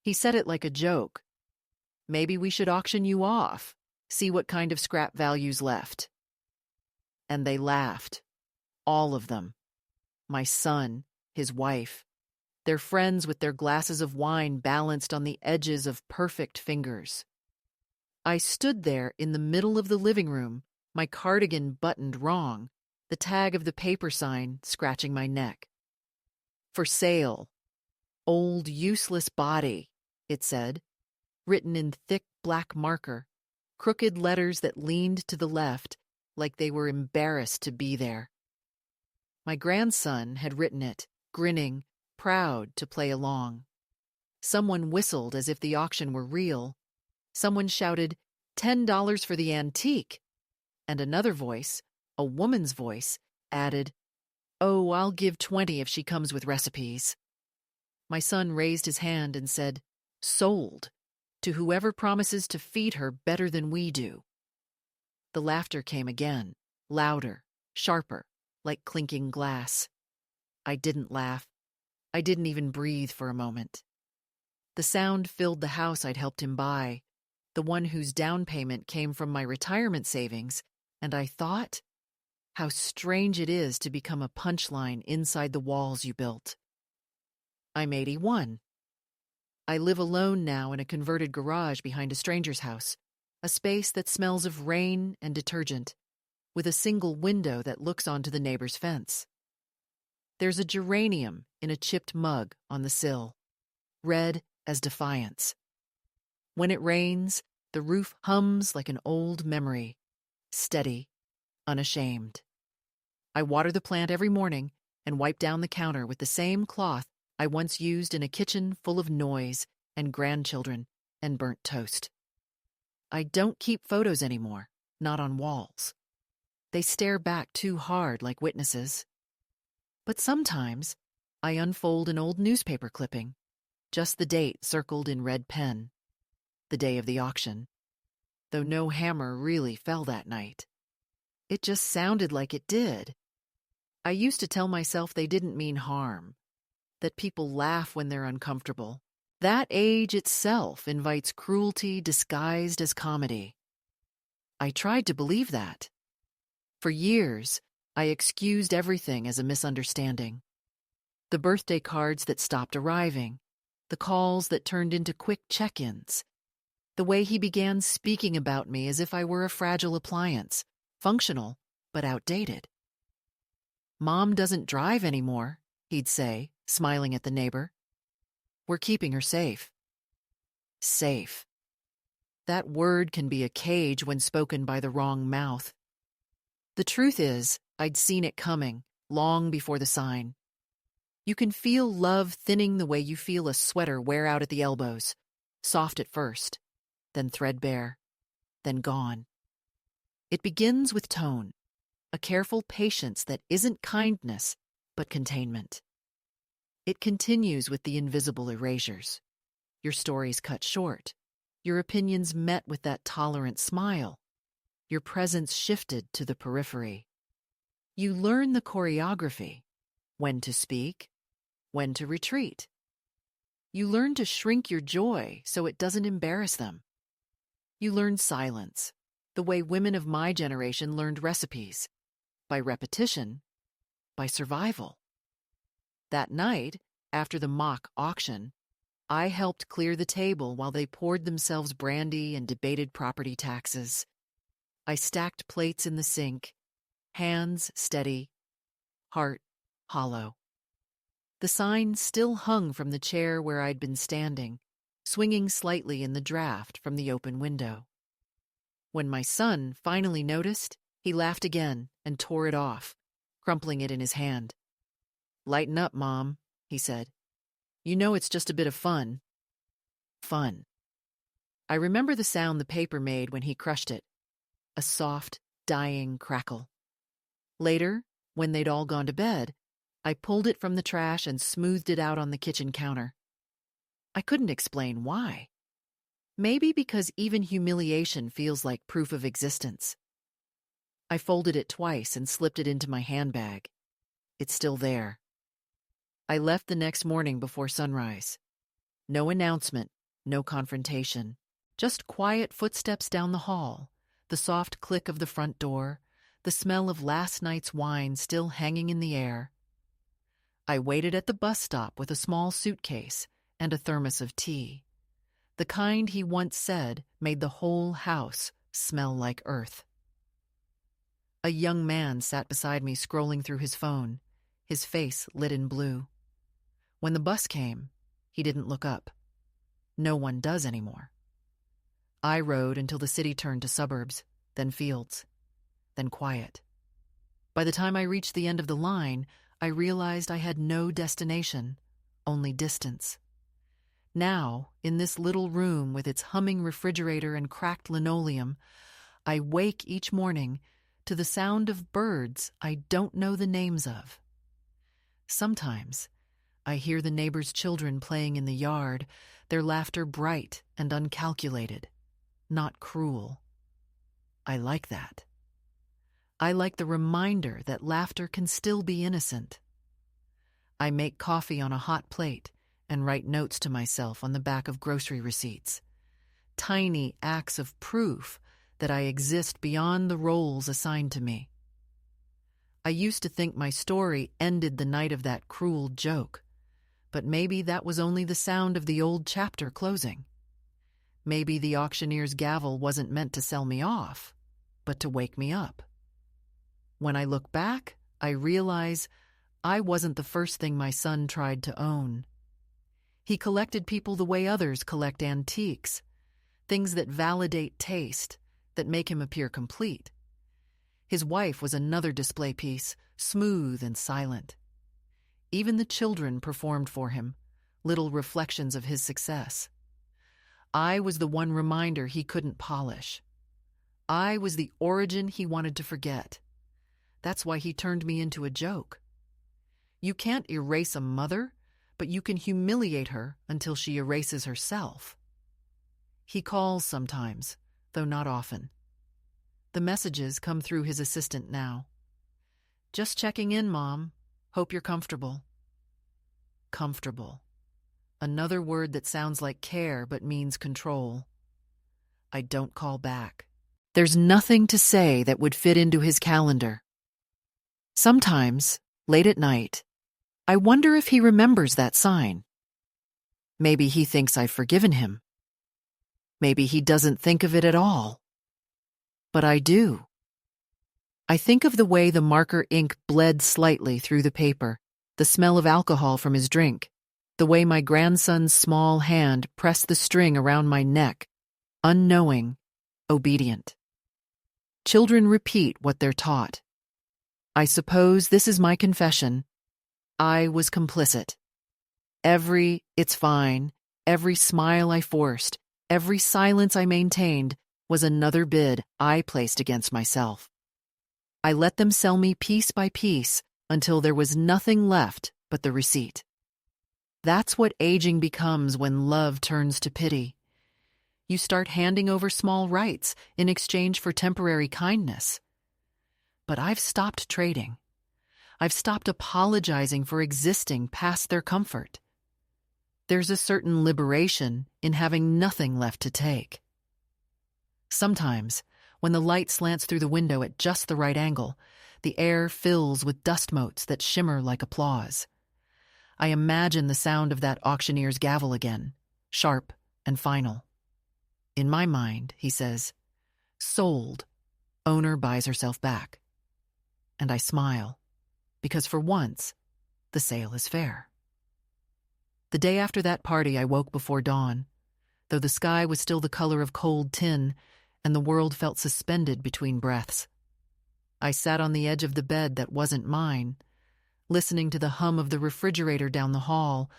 He said it like a joke. Maybe we should auction you off, see what kind of scrap value's left. And they laughed. All of them. My son, his wife, their friends with their glasses of wine balanced on the edges of perfect fingers. I stood there in the middle of the living room, my cardigan buttoned wrong, the tag of the paper sign scratching my neck. For sale. Old useless body, it said, written in thick black marker, crooked letters that leaned to the left like they were embarrassed to be there. My grandson had written it, grinning, proud to play along. Someone whistled as if the auction were real. Someone shouted, $10 for the antique. And another voice, a woman's voice, added, Oh, I'll give 20 if she comes with recipes. My son raised his hand and said, Sold, to whoever promises to feed her better than we do. The laughter came again, louder, sharper, like clinking glass. I didn't laugh. I didn't even breathe for a moment. The sound filled the house I'd helped him buy, the one whose down payment came from my retirement savings, and I thought, how strange it is to become a punchline inside the walls you built. I'm 81. I live alone now in a converted garage behind a stranger's house, a space that smells of rain and detergent, with a single window that looks onto the neighbor's fence. There's a geranium in a chipped mug on the sill, red as defiance. When it rains, the roof hums like an old memory, steady, unashamed. I water the plant every morning and wipe down the counter with the same cloth I once used in a kitchen full of noise and grandchildren and burnt toast. I don't keep photos anymore, not on walls. They stare back too hard like witnesses. But sometimes I unfold an old newspaper clipping, just the date circled in red pen, the day of the auction, though no hammer really fell that night. It just sounded like it did. I used to tell myself they didn't mean harm, that people laugh when they're uncomfortable. That age itself invites cruelty disguised as comedy. I tried to believe that. For years, I excused everything as a misunderstanding. The birthday cards that stopped arriving, the calls that turned into quick check-ins, the way he began speaking about me as if I were a fragile appliance, functional but outdated. Mom doesn't drive anymore, he'd say, smiling at the neighbor. We're keeping her safe. Safe. That word can be a cage when spoken by the wrong mouth. The truth is, I'd seen it coming, long before the sign. You can feel love thinning the way you feel a sweater wear out at the elbows, soft at first, then threadbare, then gone. It begins with tone, a careful patience that isn't kindness, but containment. It continues with the invisible erasures. Your stories cut short, your opinions met with that tolerant smile, your presence shifted to the periphery. You learn the choreography, when to speak, when to retreat. You learn to shrink your joy so it doesn't embarrass them. You learn silence, the way women of my generation learned recipes, by repetition, by survival. That night, after the mock auction, I helped clear the table while they poured themselves brandy and debated property taxes. I stacked plates in the sink, hands steady, heart hollow. The sign still hung from the chair where I'd been standing, swinging slightly in the draft from the open window. When my son finally noticed, he laughed again and tore it off, crumpling it in his hand. Lighten up, Mom, he said. You know it's just a bit of fun. Fun. I remember the sound the paper made when he crushed it, a soft, dying crackle. Later, when they'd all gone to bed, I pulled it from the trash and smoothed it out on the kitchen counter. I couldn't explain why. Maybe because even humiliation feels like proof of existence. I folded it twice and slipped it into my handbag. It's still there. I left the next morning before sunrise. No announcement, No confrontation. Just quiet footsteps down the hall, the soft click of the front door, the smell of last night's wine still hanging in the air. I waited at the bus stop with a small suitcase and a thermos of tea. The kind he once said made the whole house smell like earth. A young man sat beside me scrolling through his phone, his face lit in blue. When the bus came, he didn't look up. No one does anymore. I rode until the city turned to suburbs, then fields, then quiet. By the time I reached the end of the line, I realized I had no destination, only distance. Now, in this little room with its humming refrigerator and cracked linoleum, I wake each morning to the sound of birds I don't know the names of. Sometimes, I hear the neighbors' children playing in the yard, their laughter bright and uncalculated, not cruel. I like that. I like the reminder that laughter can still be innocent. I make coffee on a hot plate and write notes to myself on the back of grocery receipts. Tiny acts of proof that I exist beyond the roles assigned to me. I used to think my story ended the night of that cruel joke, but maybe that was only the sound of the old chapter closing. Maybe the auctioneer's gavel wasn't meant to sell me off, but to wake me up. When I look back, I realize I wasn't the first thing my son tried to own. He collected people the way others collect antiques, things that validate taste, that make him appear complete. His wife was another display piece, smooth and silent. Even the children performed for him, little reflections of his success. I was the one reminder he couldn't polish. I was the origin he wanted to forget. That's why he turned me into a joke. You can't erase a mother, but you can humiliate her until she erases herself. He calls sometimes, though not often. The messages come through his assistant now. Just checking in, Mom. Hope you're comfortable. Comfortable. Another word that sounds like care but means control. I don't call back. There's nothing to say that would fit into his calendar. Sometimes, late at night, I wonder if he remembers that sign. Maybe he thinks I've forgiven him. Maybe he doesn't think of it at all. But I do. I think of the way the marker ink bled slightly through the paper, the smell of alcohol from his drink, the way my grandson's small hand pressed the string around my neck, unknowing, obedient. Children repeat what they're taught. I suppose this is my confession. I was complicit. Every "it's fine," every smile I forced, every silence I maintained was another bid I placed against myself. I let them sell me piece by piece until there was nothing left but the receipt. That's what aging becomes when love turns to pity. You start handing over small rights in exchange for temporary kindness. But I've stopped trading. I've stopped apologizing for existing past their comfort. There's a certain liberation in having nothing left to take. Sometimes, when the light slants through the window at just the right angle, the air fills with dust motes that shimmer like applause. I imagine the sound of that auctioneer's gavel again, sharp and final. In my mind, he says, "Sold. Owner buys herself back." And I smile, because for once, the sale is fair. The day after that party, I woke before dawn, though the sky was still the color of cold tin and the world felt suspended between breaths. I sat on the edge of the bed that wasn't mine, listening to the hum of the refrigerator down the hall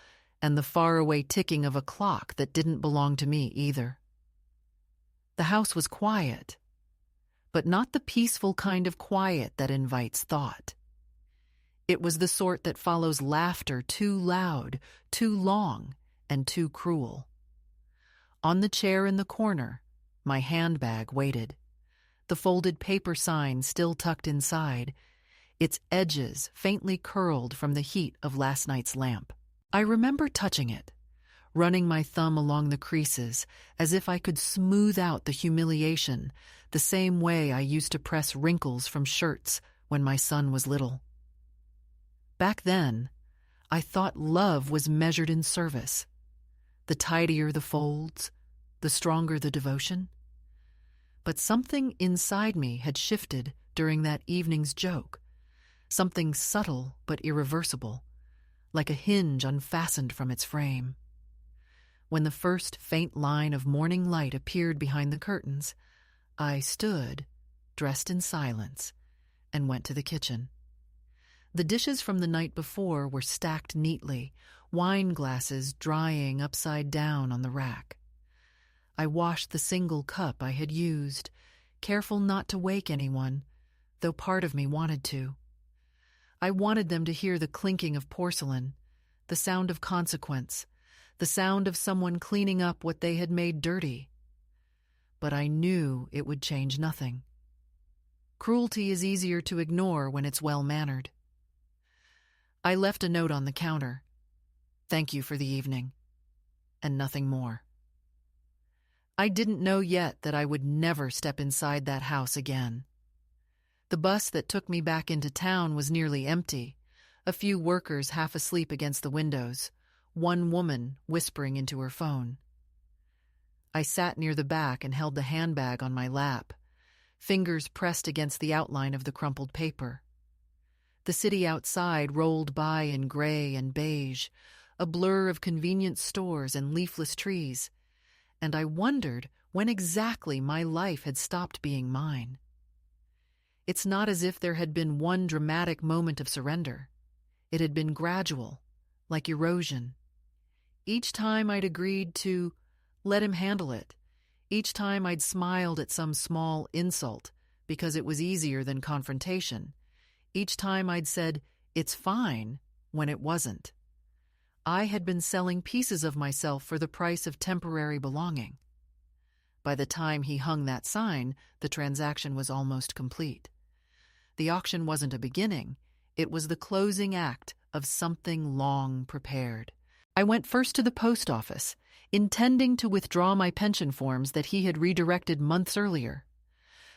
and the faraway ticking of a clock that didn't belong to me either. The house was quiet, but not the peaceful kind of quiet that invites thought. It was the sort that follows laughter too loud, too long, and too cruel. On the chair in the corner, my handbag waited, the folded paper sign still tucked inside, its edges faintly curled from the heat of last night's lamp. I remember touching it, running my thumb along the creases as if I could smooth out the humiliation the same way I used to press wrinkles from shirts when my son was little. Back then, I thought love was measured in service. The tidier the folds, the stronger the devotion. But something inside me had shifted during that evening's joke, something subtle but irreversible, like a hinge unfastened from its frame. When the first faint line of morning light appeared behind the curtains, I stood, dressed in silence, and went to the kitchen. The dishes from the night before were stacked neatly, wine glasses drying upside down on the rack. I washed the single cup I had used, careful not to wake anyone, though part of me wanted to. I wanted them to hear the clinking of porcelain, the sound of consequence, the sound of someone cleaning up what they had made dirty. But I knew it would change nothing. Cruelty is easier to ignore when it's well-mannered. I left a note on the counter. "Thank you for the evening," and nothing more. I didn't know yet that I would never step inside that house again. The bus that took me back into town was nearly empty, a few workers half asleep against the windows, one woman whispering into her phone. I sat near the back and held the handbag on my lap, fingers pressed against the outline of the crumpled paper. The city outside rolled by in gray and beige, a blur of convenience stores and leafless trees, and I wondered when exactly my life had stopped being mine. It's not as if there had been one dramatic moment of surrender. It had been gradual, like erosion. Each time I'd agreed to let him handle it, each time I'd smiled at some small insult because it was easier than confrontation, each time I'd said, "It's fine," when it wasn't. I had been selling pieces of myself for the price of temporary belonging. By the time he hung that sign, the transaction was almost complete. The auction wasn't a beginning, it was the closing act of something long prepared. I went first to the post office, intending to withdraw my pension forms that he had redirected months earlier.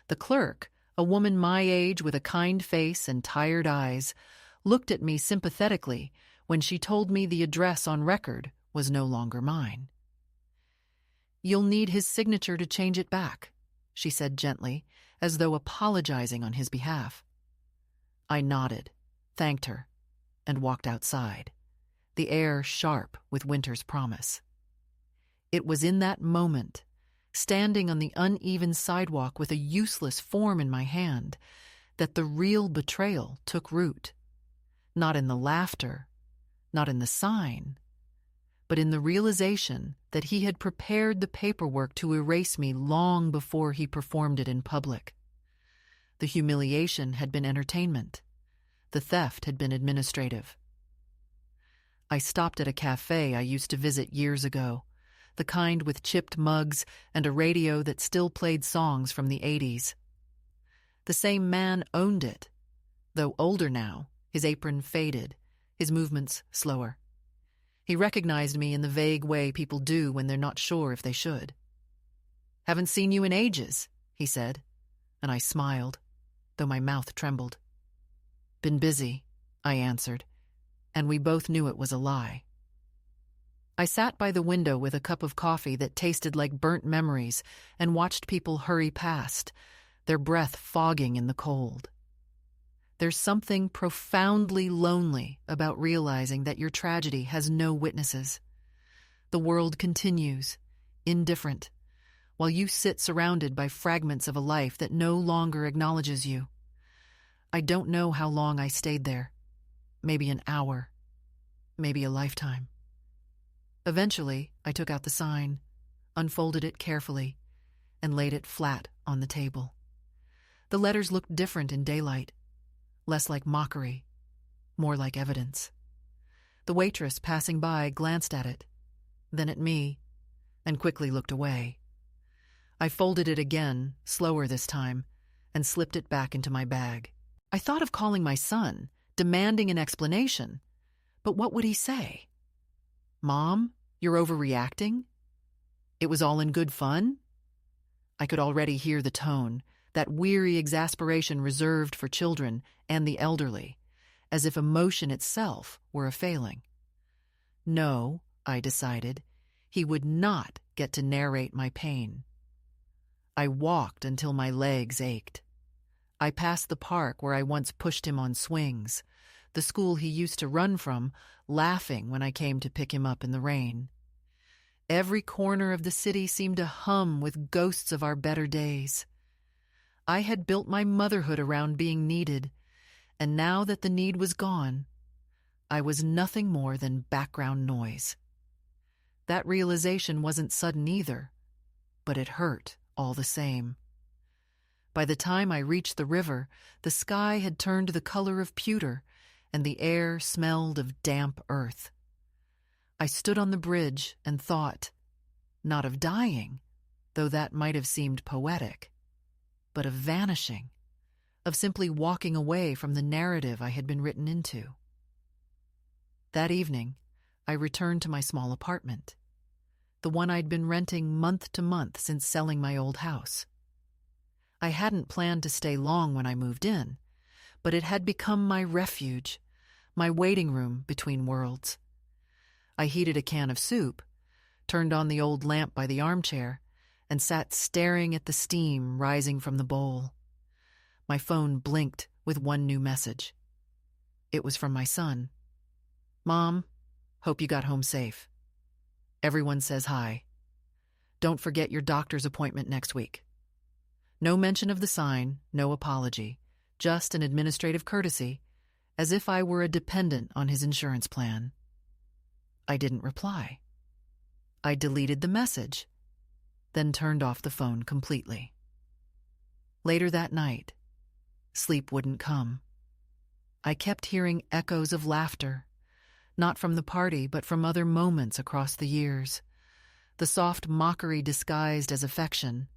The clerk, a woman my age with a kind face and tired eyes, looked at me sympathetically when she told me the address on record was no longer mine. "You'll need his signature to change it back," she said gently, as though apologizing on his behalf. I nodded, thanked her, and walked outside, the air sharp with winter's promise. It was in that moment, standing on the uneven sidewalk with a useless form in my hand, that the real betrayal took root. Not in the laughter, not in the sign, but in the realization that he had prepared the paperwork to erase me long before he performed it in public. The humiliation had been entertainment. The theft had been administrative. I stopped at a cafe I used to visit years ago, the kind with chipped mugs and a radio that still played songs from the 80s. The same man owned it, though older now, his apron faded, his movements slower. He recognized me in the vague way people do when they're not sure if they should. "Haven't seen you in ages," he said, and I smiled, though my mouth trembled. "Been busy," I answered, and we both knew it was a lie. I sat by the window with a cup of coffee that tasted like burnt memories and watched people hurry past, their breath fogging in the cold. There's something profoundly lonely about realizing that your tragedy has no witnesses. The world continues, indifferent, while you sit surrounded by fragments of a life that no longer acknowledges you. I don't know how long I stayed there. Maybe an hour, maybe a lifetime. Eventually, I took out the sign, unfolded it carefully, and laid it flat on the table. The letters looked different in daylight, less like mockery, more like evidence. The waitress passing by glanced at it, then at me, and quickly looked away. I folded it again, slower this time, and slipped it back into my bag. I thought of calling my son, demanding an explanation, but what would he say? "Mom, You're overreacting? It was all in good fun? I could already hear the tone, that weary exasperation reserved for children and the elderly, as if emotion itself were a failing. No, I decided, he would not get to narrate my pain. I walked until my legs ached. I passed the park where I once pushed him on swings, the school he used to run from, laughing when I came to pick him up in the rain. Every corner of the city seemed to hum with ghosts of our better days. I had built my motherhood around being needed, and now that the need was gone, I was nothing more than background noise. That realization wasn't sudden either, but it hurt all the same. By the time I reached the river, the sky had turned the color of pewter, and the air smelled of damp earth. I stood on the bridge and thought, not of dying, though that might have seemed poetic, but of vanishing, of simply walking away from the narrative I had been written into. That evening, I returned to my small apartment, the one I'd been renting month to month since selling my old house. I hadn't planned to stay long when I moved in, but it had become my refuge, my waiting room between worlds. I heated a can of soup, turned on the old lamp by the armchair, and sat staring at the steam rising from the bowl. My phone blinked with one new message. It was from my son. "Mom, hope you got home safe. Everyone says hi. Don't forget your doctor's appointment next week." No mention of the sign, no apology, just an administrative courtesy, as if I were a dependent on his insurance plan. I didn't reply. I deleted the message, then turned off the phone completely. Later that night, sleep wouldn't come. I kept hearing echoes of laughter, not from the party, but from other moments across the years. The soft mockery disguised as affection,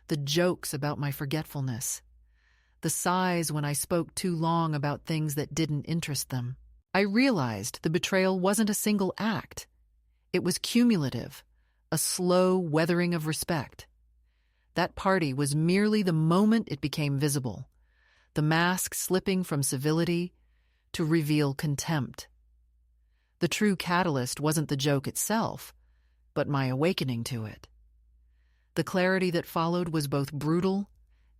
the jokes about my forgetfulness, the sighs when I spoke too long about things that didn't interest them. I realized the betrayal wasn't a single act. It was cumulative, a slow weathering of respect. That party was merely the moment it became visible, the mask slipping from civility to reveal contempt. The true catalyst wasn't the joke itself, but my awakening to it. The clarity that followed was both brutal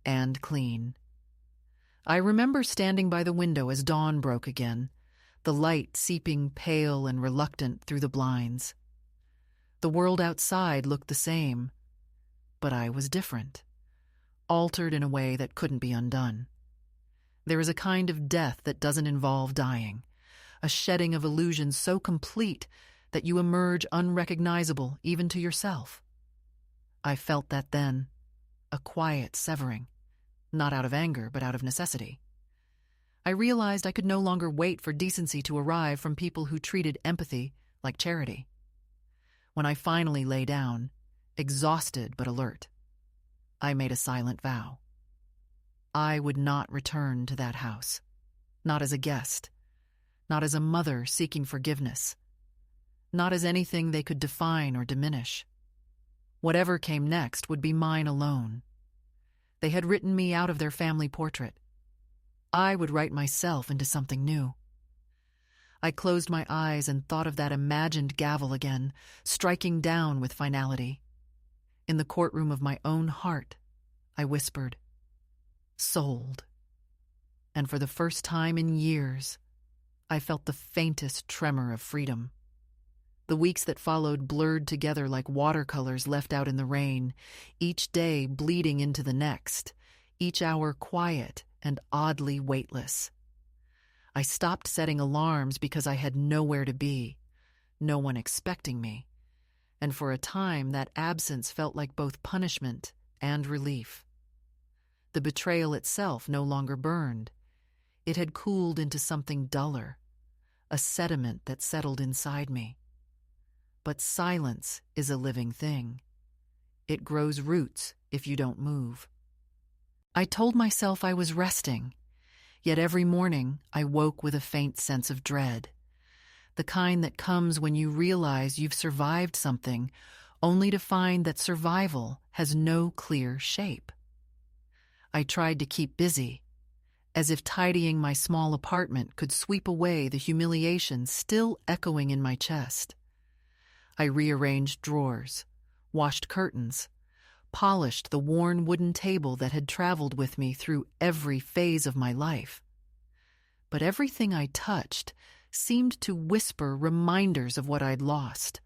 and clean. I remember standing by the window as dawn broke again, the light seeping pale and reluctant through the blinds. The world outside looked the same, but I was different, altered in a way that couldn't be undone. There is a kind of death that doesn't involve dying, a shedding of illusion so complete that you emerge unrecognizable even to yourself. I felt that then, a quiet severing, not out of anger but out of necessity. I realized I could no longer wait for decency to arrive from people who treated empathy like charity. When I finally lay down, exhausted but alert, I made a silent vow. I would not return to that house, not as a guest, not as a mother seeking forgiveness, not as anything they could define or diminish. Whatever came next would be mine alone. They had written me out of their family portrait. I would write myself into something new. I closed my eyes and thought of that imagined gavel again, striking down with finality. In the courtroom of my own heart, I whispered, "Sold." And for the first time in years, I felt the faintest tremor of freedom. The weeks that followed blurred together like watercolors left out in the rain, each day bleeding into the next, each hour quiet and oddly weightless. I stopped setting alarms because I had nowhere to be, no one expecting me, and for a time that absence felt like both punishment and relief. The betrayal itself no longer burned. It had cooled into something duller, a sediment that settled inside me. But silence is a living thing. It grows roots if you don't move. I told myself I was resting, yet every morning I woke with a faint sense of dread. the kind that comes when you realize you've survived something, only to find that survival has no clear shape. I tried to keep busy, as if tidying my small apartment could sweep away the humiliation still echoing in my chest. I rearranged drawers, washed curtains, polished the worn wooden table that had traveled with me through every phase of my life. But everything I touched seemed to whisper reminders of what I'd lost.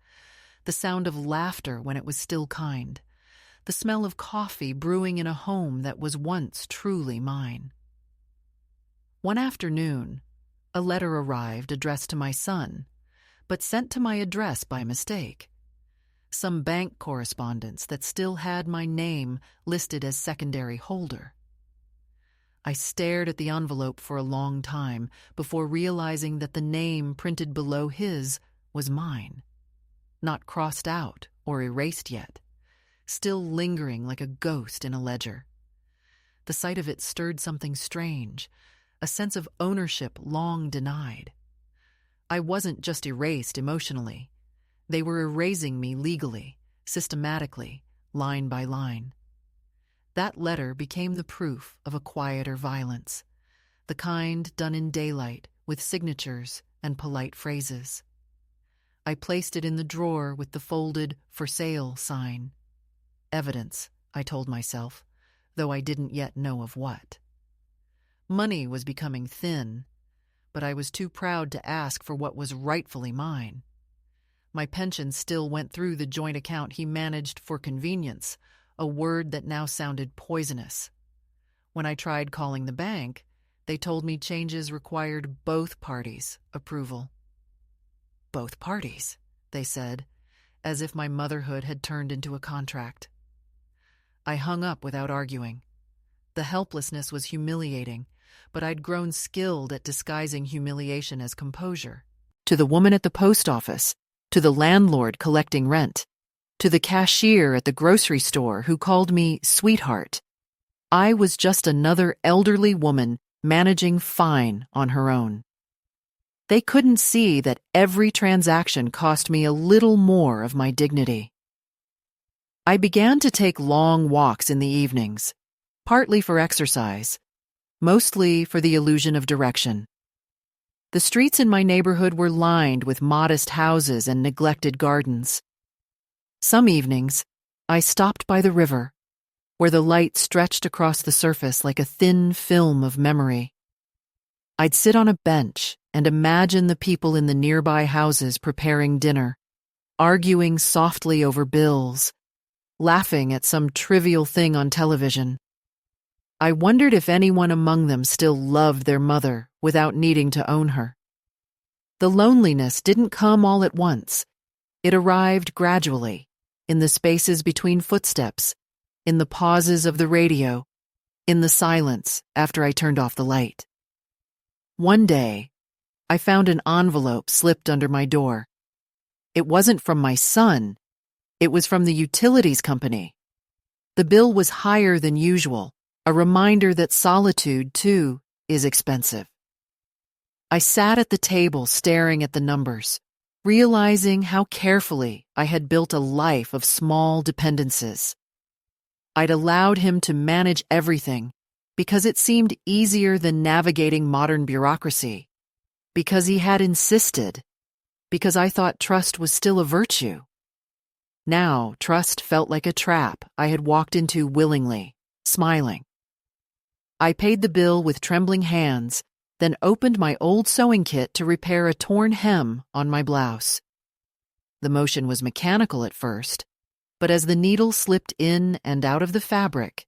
The sound of laughter when it was still kind. The smell of coffee brewing in a home that was once truly mine. One afternoon, a letter arrived addressed to my son, but sent to my address by mistake. Some bank correspondence that still had my name listed as secondary holder. I stared at the envelope for a long time before realizing that the name printed below his was mine. Not crossed out or erased yet, still lingering like a ghost in a ledger. The sight of it stirred something strange, a sense of ownership long denied. I wasn't just erased emotionally. They were erasing me legally, systematically, line by line. That letter became the proof of a quieter violence, the kind done in daylight with signatures and polite phrases. I placed it in the drawer with the folded "For Sale" sign. Evidence, I told myself, though I didn't yet know of what. Money was becoming thin, but I was too proud to ask for what was rightfully mine. My pension still went through the joint account he managed for convenience, a word that now sounded poisonous. When I tried calling the bank, they told me changes required both parties' approval. Both parties, they said, as if my motherhood had turned into a contract. I hung up without arguing. The helplessness was humiliating, but I'd grown skilled at disguising humiliation as composure. To the woman at the post office, to the landlord collecting rent, to the cashier at the grocery store who called me sweetheart, I was just another elderly woman managing fine on her own. They couldn't see that every transaction cost me a little more of my dignity. I began to take long walks in the evenings, partly for exercise, mostly for the illusion of direction. The streets in my neighborhood were lined with modest houses and neglected gardens. Some evenings, I stopped by the river, where the light stretched across the surface like a thin film of memory. I'd sit on a bench and imagine the people in the nearby houses preparing dinner, arguing softly over bills, laughing at some trivial thing on television. I wondered if anyone among them still loved their mother without needing to own her. The loneliness didn't come all at once. It arrived gradually, in the spaces between footsteps, in the pauses of the radio, in the silence after I turned off the light. One day, I found an envelope slipped under my door. It wasn't from my son. It was from the utilities company. The bill was higher than usual, a reminder that solitude, too, is expensive. I sat at the table staring at the numbers, realizing how carefully I had built a life of small dependences. I'd allowed him to manage everything because it seemed easier than navigating modern bureaucracy, because he had insisted, because I thought trust was still a virtue. Now, trust felt like a trap I had walked into willingly, smiling. I paid the bill with trembling hands, then opened my old sewing kit to repair a torn hem on my blouse. The motion was mechanical at first, but as the needle slipped in and out of the fabric,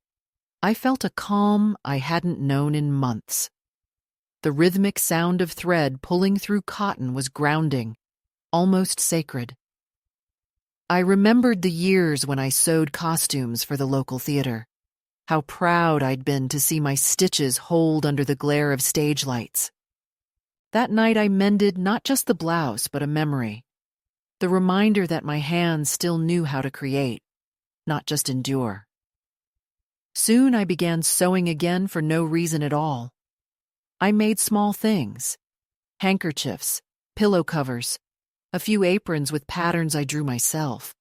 I felt a calm I hadn't known in months. The rhythmic sound of thread pulling through cotton was grounding, almost sacred. I remembered the years when I sewed costumes for the local theater. How proud I'd been to see my stitches hold under the glare of stage lights. That night I mended not just the blouse, but a memory. The reminder that my hands still knew how to create, not just endure. Soon I began sewing again for no reason at all. I made small things, handkerchiefs, pillow covers, a few aprons with patterns I drew myself.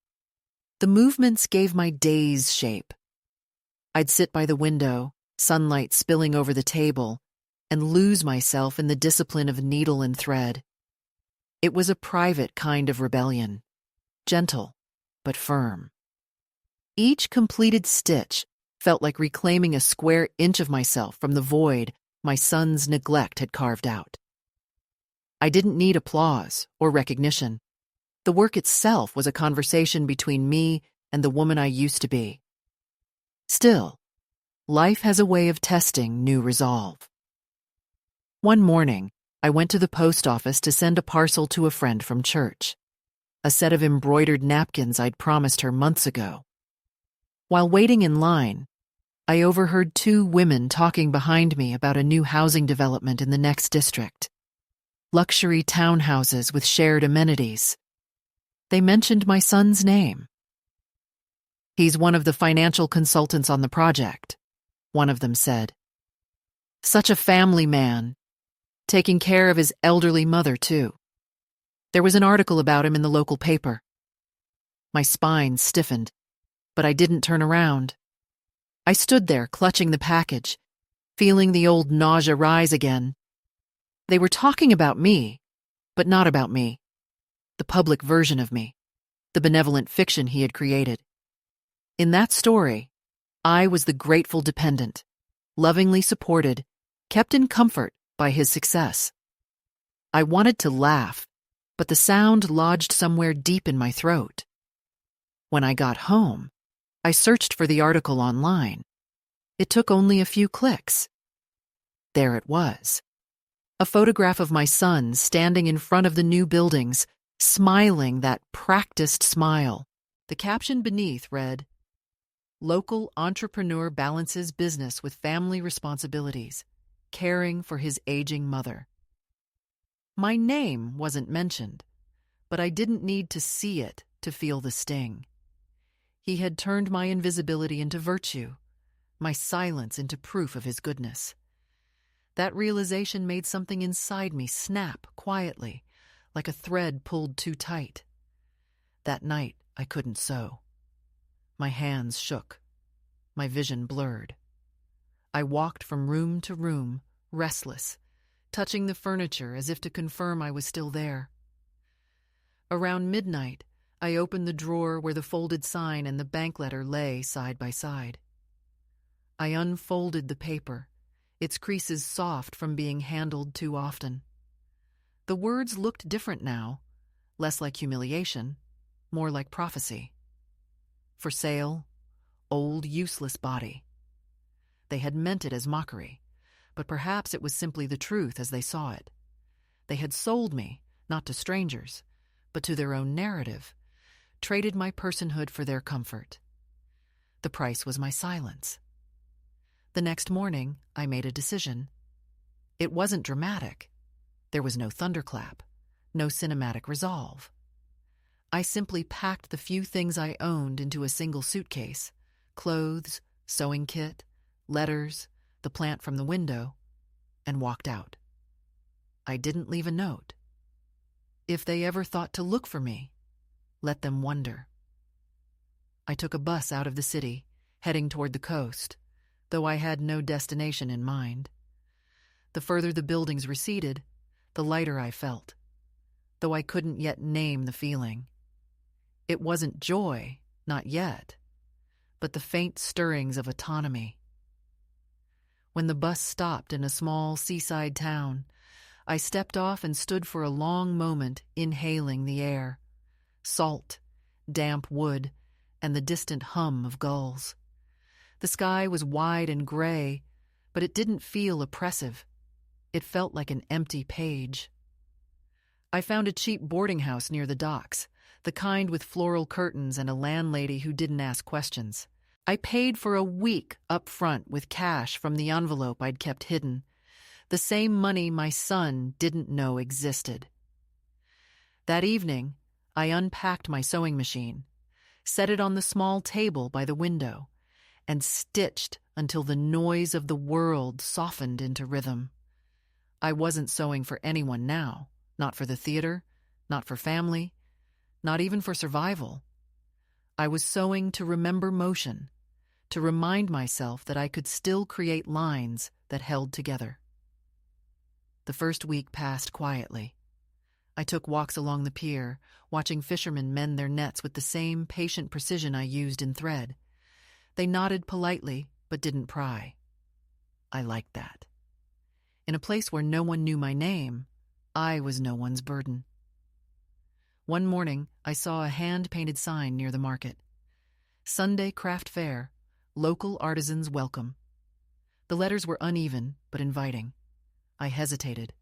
The movements gave my days shape. I'd sit by the window, sunlight spilling over the table, and lose myself in the discipline of needle and thread. It was a private kind of rebellion, gentle but firm. Each completed stitch felt like reclaiming a square inch of myself from the void my son's neglect had carved out. I didn't need applause or recognition. The work itself was a conversation between me and the woman I used to be. Still, life has a way of testing new resolve. One morning, I went to the post office to send a parcel to a friend from church, a set of embroidered napkins I'd promised her months ago. While waiting in line, I overheard two women talking behind me about a new housing development in the next district. Luxury townhouses with shared amenities. They mentioned my son's name. "He's one of the financial consultants on the project," one of them said. "Such a family man, taking care of his elderly mother, too. There was an article about him in the local paper." My spine stiffened, but I didn't turn around. I stood there clutching the package, feeling the old nausea rise again. They were talking about me, but not about me. The public version of me, the benevolent fiction he had created. In that story, I was the grateful dependent, lovingly supported, kept in comfort by his success. I wanted to laugh, but the sound lodged somewhere deep in my throat. When I got home, I searched for the article online. It took only a few clicks. There it was. A photograph of my son standing in front of the new buildings, smiling that practiced smile. The caption beneath read, "Local entrepreneur balances business with family responsibilities, caring for his aging mother." My name wasn't mentioned, but I didn't need to see it to feel the sting. He had turned my invisibility into virtue, my silence into proof of his goodness. That realization made something inside me snap quietly, like a thread pulled too tight. That night, I couldn't sew. My hands shook. My vision blurred. I walked from room to room, restless, touching the furniture as if to confirm I was still there. Around midnight, I opened the drawer where the folded sign and the bank letter lay side by side. I unfolded the paper, its creases soft from being handled too often. The words looked different now, less like humiliation, more like prophecy. For sale, old useless body. They had meant it as mockery, but perhaps it was simply the truth as they saw it. They had sold me, not to strangers, but to their own narrative, traded my personhood for their comfort. The price was my silence. The next morning, I made a decision. It wasn't dramatic. There was no thunderclap, no cinematic resolve. I simply packed the few things I owned into a single suitcase: clothes, sewing kit, letters, the plant from the window, and walked out. I didn't leave a note. If they ever thought to look for me, let them wonder. I took a bus out of the city, heading toward the coast, though I had no destination in mind. The further the buildings receded, the lighter I felt, though I couldn't yet name the feeling. It wasn't joy, not yet, but the faint stirrings of autonomy. When the bus stopped in a small seaside town, I stepped off and stood for a long moment inhaling the air. Salt, damp wood, and the distant hum of gulls. The sky was wide and gray, but it didn't feel oppressive. It felt like an empty page. I found a cheap boarding house near the docks, the kind with floral curtains and a landlady who didn't ask questions. I paid for a week up front with cash from the envelope I'd kept hidden, the same money my son didn't know existed. That evening, I unpacked my sewing machine, set it on the small table by the window, and stitched until the noise of the world softened into rhythm. I wasn't sewing for anyone now, Not for the theater, not for family, not even for survival. I was sewing to remember motion, to remind myself that I could still create lines that held together. The first week passed quietly. I took walks along the pier, watching fishermen mend their nets with the same patient precision I used in thread. They nodded politely, but didn't pry. I liked that. In a place where no one knew my name, I was no one's burden. One morning, I saw a hand-painted sign near the market. Sunday Craft Fair, local artisans welcome. The letters were uneven, but inviting. I hesitated,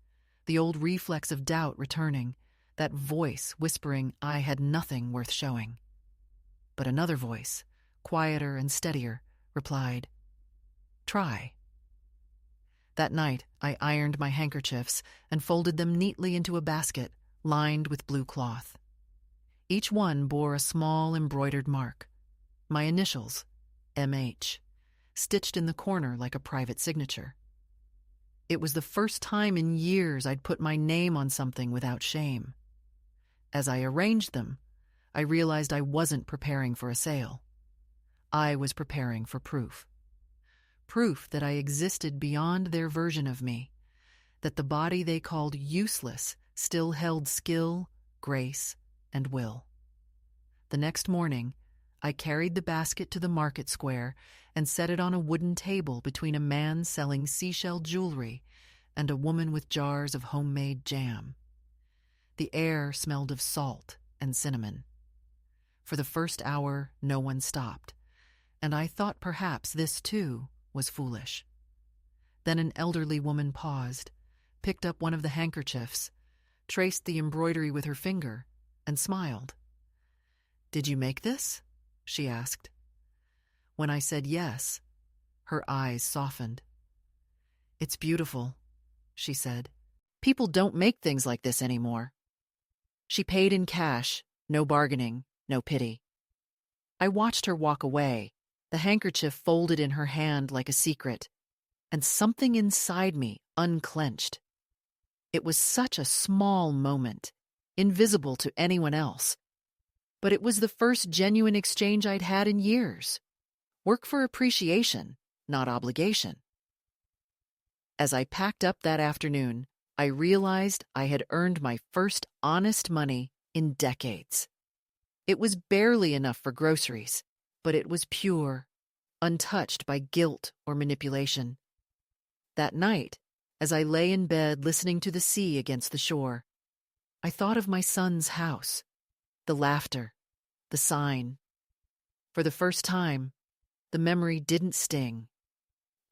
the old reflex of doubt returning, that voice whispering I had nothing worth showing. But another voice, quieter and steadier, replied, "Try." That night, I ironed my handkerchiefs and folded them neatly into a basket lined with blue cloth. Each one bore a small embroidered mark, my initials, M.H., stitched in the corner like a private signature. It was the first time in years I'd put my name on something without shame. As I arranged them, I realized I wasn't preparing for a sale. I was preparing for proof. Proof that I existed beyond their version of me, that the body they called useless still held skill, grace, and will. The next morning, I carried the basket to the market square and set it on a wooden table between a man selling seashell jewelry and a woman with jars of homemade jam. The air smelled of salt and cinnamon. For the first hour, no one stopped, and I thought perhaps this, too, was foolish. Then an elderly woman paused, picked up one of the handkerchiefs, traced the embroidery with her finger, and smiled. "Did you make this?" she asked. When I said yes, her eyes softened. "It's beautiful," she said. "People don't make things like this anymore." She paid in cash, no bargaining, no pity. I watched her walk away, the handkerchief folded in her hand like a secret, and something inside me unclenched. It was such a small moment, invisible to anyone else. But it was the first genuine exchange I'd had in years. Work for appreciation, not obligation. As I packed up that afternoon, I realized I had earned my first honest money in decades. It was barely enough for groceries, but it was pure, untouched by guilt or manipulation. That night, as I lay in bed listening to the sea against the shore, I thought of my son's house, the laughter, the sign. For the first time, the memory didn't sting.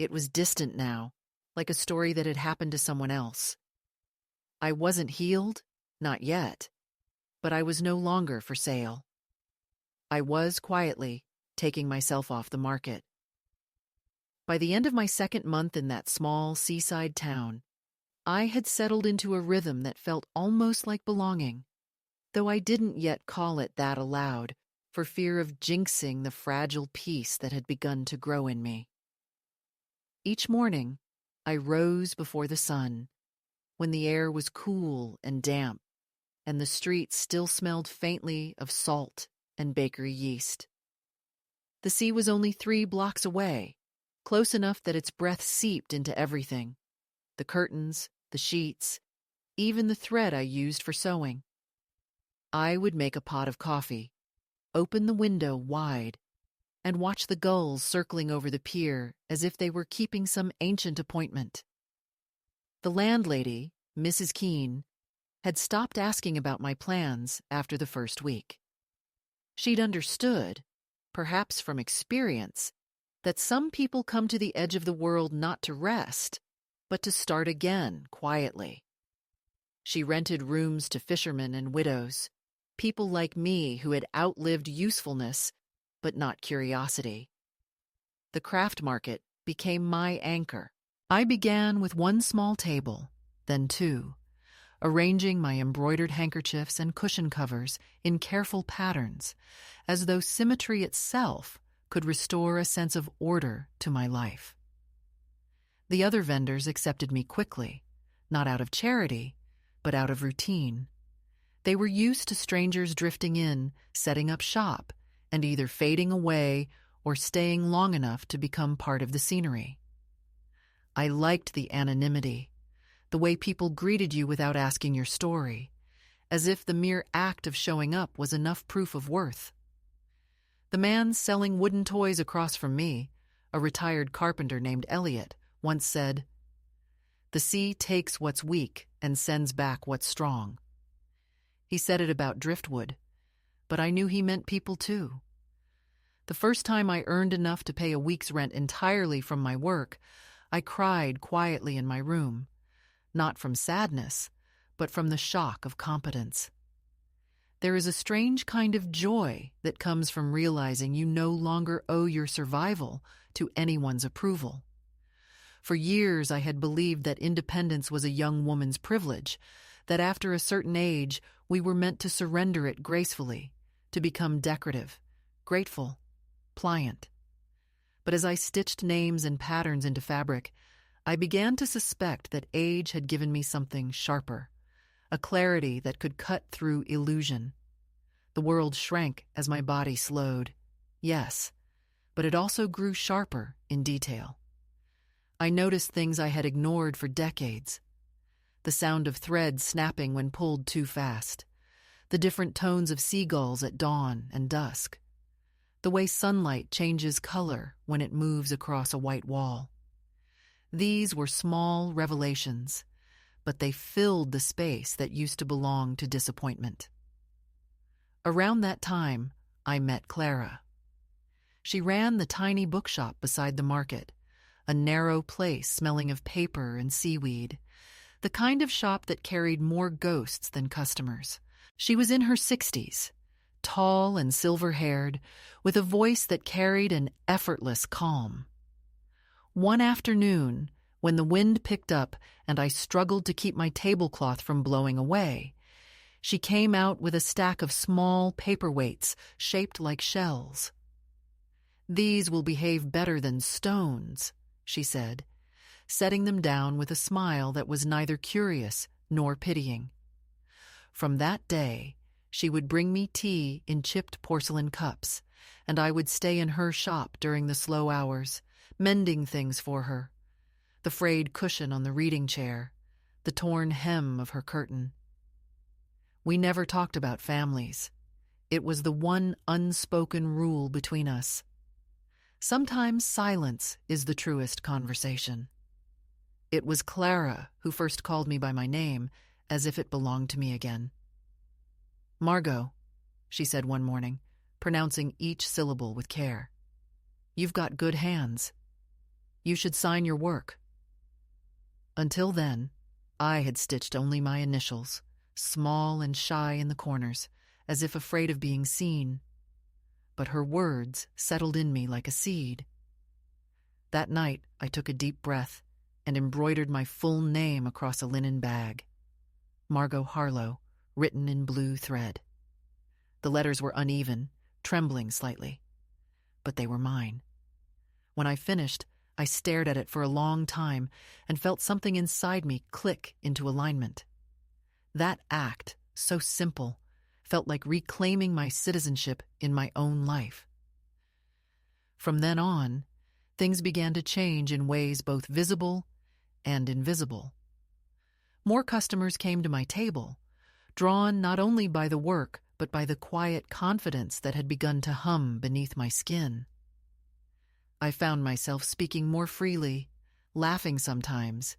It was distant now, like a story that had happened to someone else. I wasn't healed, not yet, but I was no longer for sale. I was, quietly, taking myself off the market. By the end of my second month in that small seaside town, I had settled into a rhythm that felt almost like belonging, though I didn't yet call it that aloud for fear of jinxing the fragile peace that had begun to grow in me. Each morning, I rose before the sun, when the air was cool and damp, and the streets still smelled faintly of salt and bakery yeast. The sea was only 3 blocks away, close enough that its breath seeped into everything: the curtains, the sheets, even the thread I used for sewing. I would make a pot of coffee, open the window wide, and watch the gulls circling over the pier as if they were keeping some ancient appointment. The landlady, Mrs. Keene, had stopped asking about my plans after the first week. She'd understood, perhaps from experience, that some people come to the edge of the world not to rest, but to start again quietly. She rented rooms to fishermen and widows, people like me who had outlived usefulness, but not curiosity. The craft market became my anchor. I began with 1 small table, then 2, arranging my embroidered handkerchiefs and cushion covers in careful patterns, as though symmetry itself could restore a sense of order to my life. The other vendors accepted me quickly, not out of charity, but out of routine. They were used to strangers drifting in, setting up shop, and either fading away or staying long enough to become part of the scenery. I liked the anonymity, the way people greeted you without asking your story, as if the mere act of showing up was enough proof of worth. The man selling wooden toys across from me, a retired carpenter named Elliot, once said, "The sea takes what's weak and sends back what's strong." He said it about driftwood, but I knew he meant people too. The first time I earned enough to pay a week's rent entirely from my work, I cried quietly in my room, not from sadness, but from the shock of competence. There is a strange kind of joy that comes from realizing you no longer owe your survival to anyone's approval. For years I had believed that independence was a young woman's privilege, that after a certain age we were meant to surrender it gracefully, to become decorative, grateful, pliant. But as I stitched names and patterns into fabric, I began to suspect that age had given me something sharper, a clarity that could cut through illusion. The world shrank as my body slowed, yes, but it also grew sharper in detail. I noticed things I had ignored for decades. The sound of thread snapping when pulled too fast, the different tones of seagulls at dawn and dusk, the way sunlight changes color when it moves across a white wall. These were small revelations, but they filled the space that used to belong to disappointment. Around that time, I met Clara. She ran the tiny bookshop beside the market, a narrow place smelling of paper and seaweed, the kind of shop that carried more ghosts than customers. She was in her 60s, tall and silver-haired, with a voice that carried an effortless calm. One afternoon, when the wind picked up and I struggled to keep my tablecloth from blowing away, she came out with a stack of small paperweights shaped like shells. "These will behave better than stones," she said, setting them down with a smile that was neither curious nor pitying. From that day, she would bring me tea in chipped porcelain cups, and I would stay in her shop during the slow hours, mending things for her, the frayed cushion on the reading chair, the torn hem of her curtain. We never talked about families. It was the one unspoken rule between us. Sometimes silence is the truest conversation. It was Clara who first called me by my name, as if it belonged to me again. "Margot," she said one morning, pronouncing each syllable with care. "You've got good hands. You should sign your work." Until then, I had stitched only my initials, small and shy in the corners, as if afraid of being seen. But her words settled in me like a seed. That night, I took a deep breath and embroidered my full name across a linen bag. Margot Harlow, written in blue thread. The letters were uneven, trembling slightly, but they were mine. When I finished, I stared at it for a long time and felt something inside me click into alignment. That act, so simple, felt like reclaiming my citizenship in my own life. From then on, things began to change in ways both visible and invisible. More customers came to my table, drawn not only by the work, but by the quiet confidence that had begun to hum beneath my skin. I found myself speaking more freely, laughing sometimes,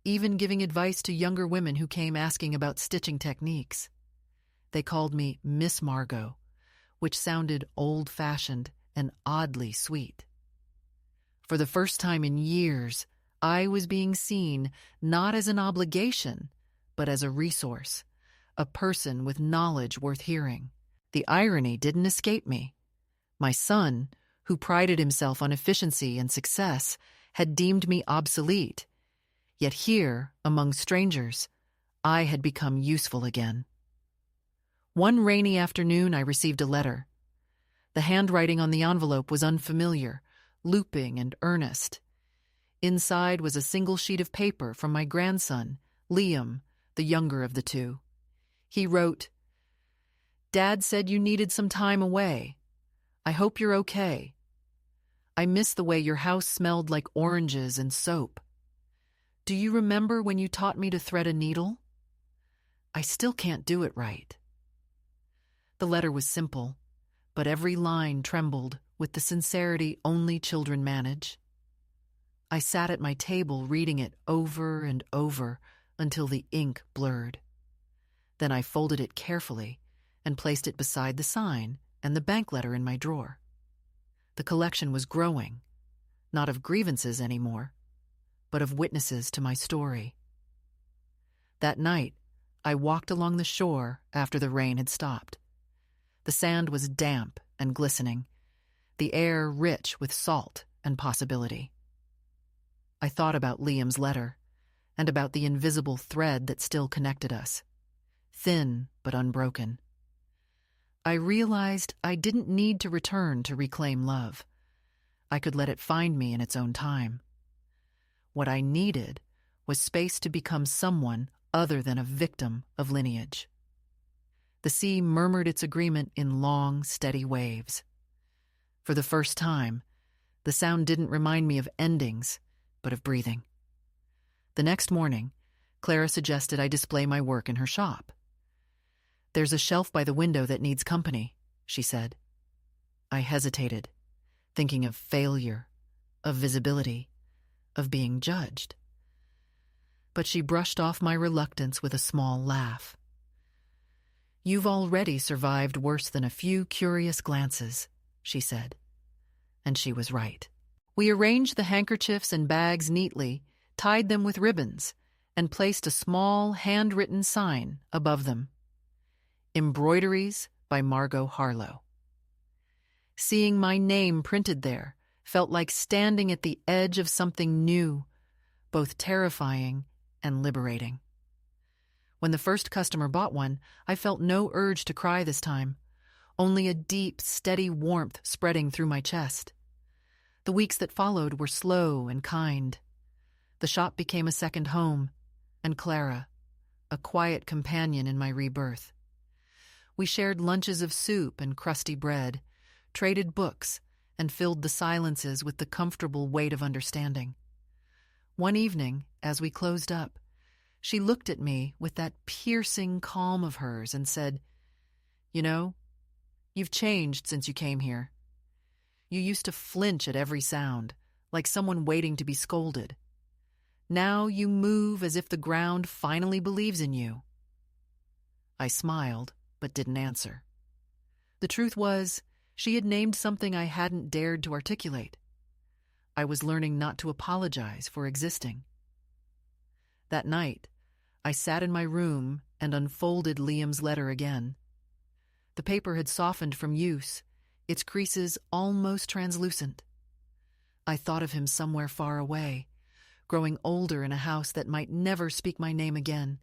even giving advice to younger women who came asking about stitching techniques. They called me Miss Margot, which sounded old-fashioned and oddly sweet. For the first time in years, I was being seen not as an obligation, but as a resource, a person with knowledge worth hearing. The irony didn't escape me. My son, who prided himself on efficiency and success, had deemed me obsolete. Yet here, among strangers, I had become useful again. One rainy afternoon, I received a letter. The handwriting on the envelope was unfamiliar, looping and earnest. Inside was a single sheet of paper from my grandson, Liam, the younger of the two. He wrote, "Dad said you needed some time away. I hope you're okay. I miss the way your house smelled like oranges and soap. Do you remember when you taught me to thread a needle? I still can't do it right." The letter was simple, but every line trembled with the sincerity only children manage. I sat at my table reading it over and over until the ink blurred. Then I folded it carefully and placed it beside the sign and the bank letter in my drawer. The collection was growing, not of grievances anymore, but of witnesses to my story. That night, I walked along the shore after the rain had stopped. The sand was damp and glistening, the air rich with salt and possibility. I thought about Liam's letter and about the invisible thread that still connected us, thin but unbroken. I realized I didn't need to return to reclaim love. I could let it find me in its own time. What I needed was space to become someone other than a victim of lineage. The sea murmured its agreement in long, steady waves. For the first time, the sound didn't remind me of endings, but of breathing. The next morning, Clara suggested I display my work in her shop. "There's a shelf by the window that needs company," she said. I hesitated, thinking of failure, of visibility, of being judged. But she brushed off my reluctance with a small laugh. "You've already survived worse than a few curious glances," she said. And she was right. We arranged the handkerchiefs and bags neatly, tied them with ribbons, and placed a small handwritten sign above them. "Embroideries by Margot Harlow." Seeing my name printed there felt like standing at the edge of something new, both terrifying and liberating. When the first customer bought one, I felt no urge to cry this time, only a deep, steady warmth spreading through my chest. The weeks that followed were slow and kind. The shop became a second home, and Clara, a quiet companion in my rebirth. We shared lunches of soup and crusty bread, traded books, and filled the silences with the comfortable weight of understanding. One evening, as we closed up, she looked at me with that piercing calm of hers and said, "You know, you've changed since you came here. You used to flinch at every sound, like someone waiting to be scolded. Now you move as if the ground finally believes in you." I smiled, but didn't answer. The truth was, she had named something I hadn't dared to articulate. I was learning not to apologize for existing. That night, I sat in my room and unfolded Liam's letter again. The paper had softened from use, its creases almost translucent. I thought of him somewhere far away, growing older in a house that might never speak my name again,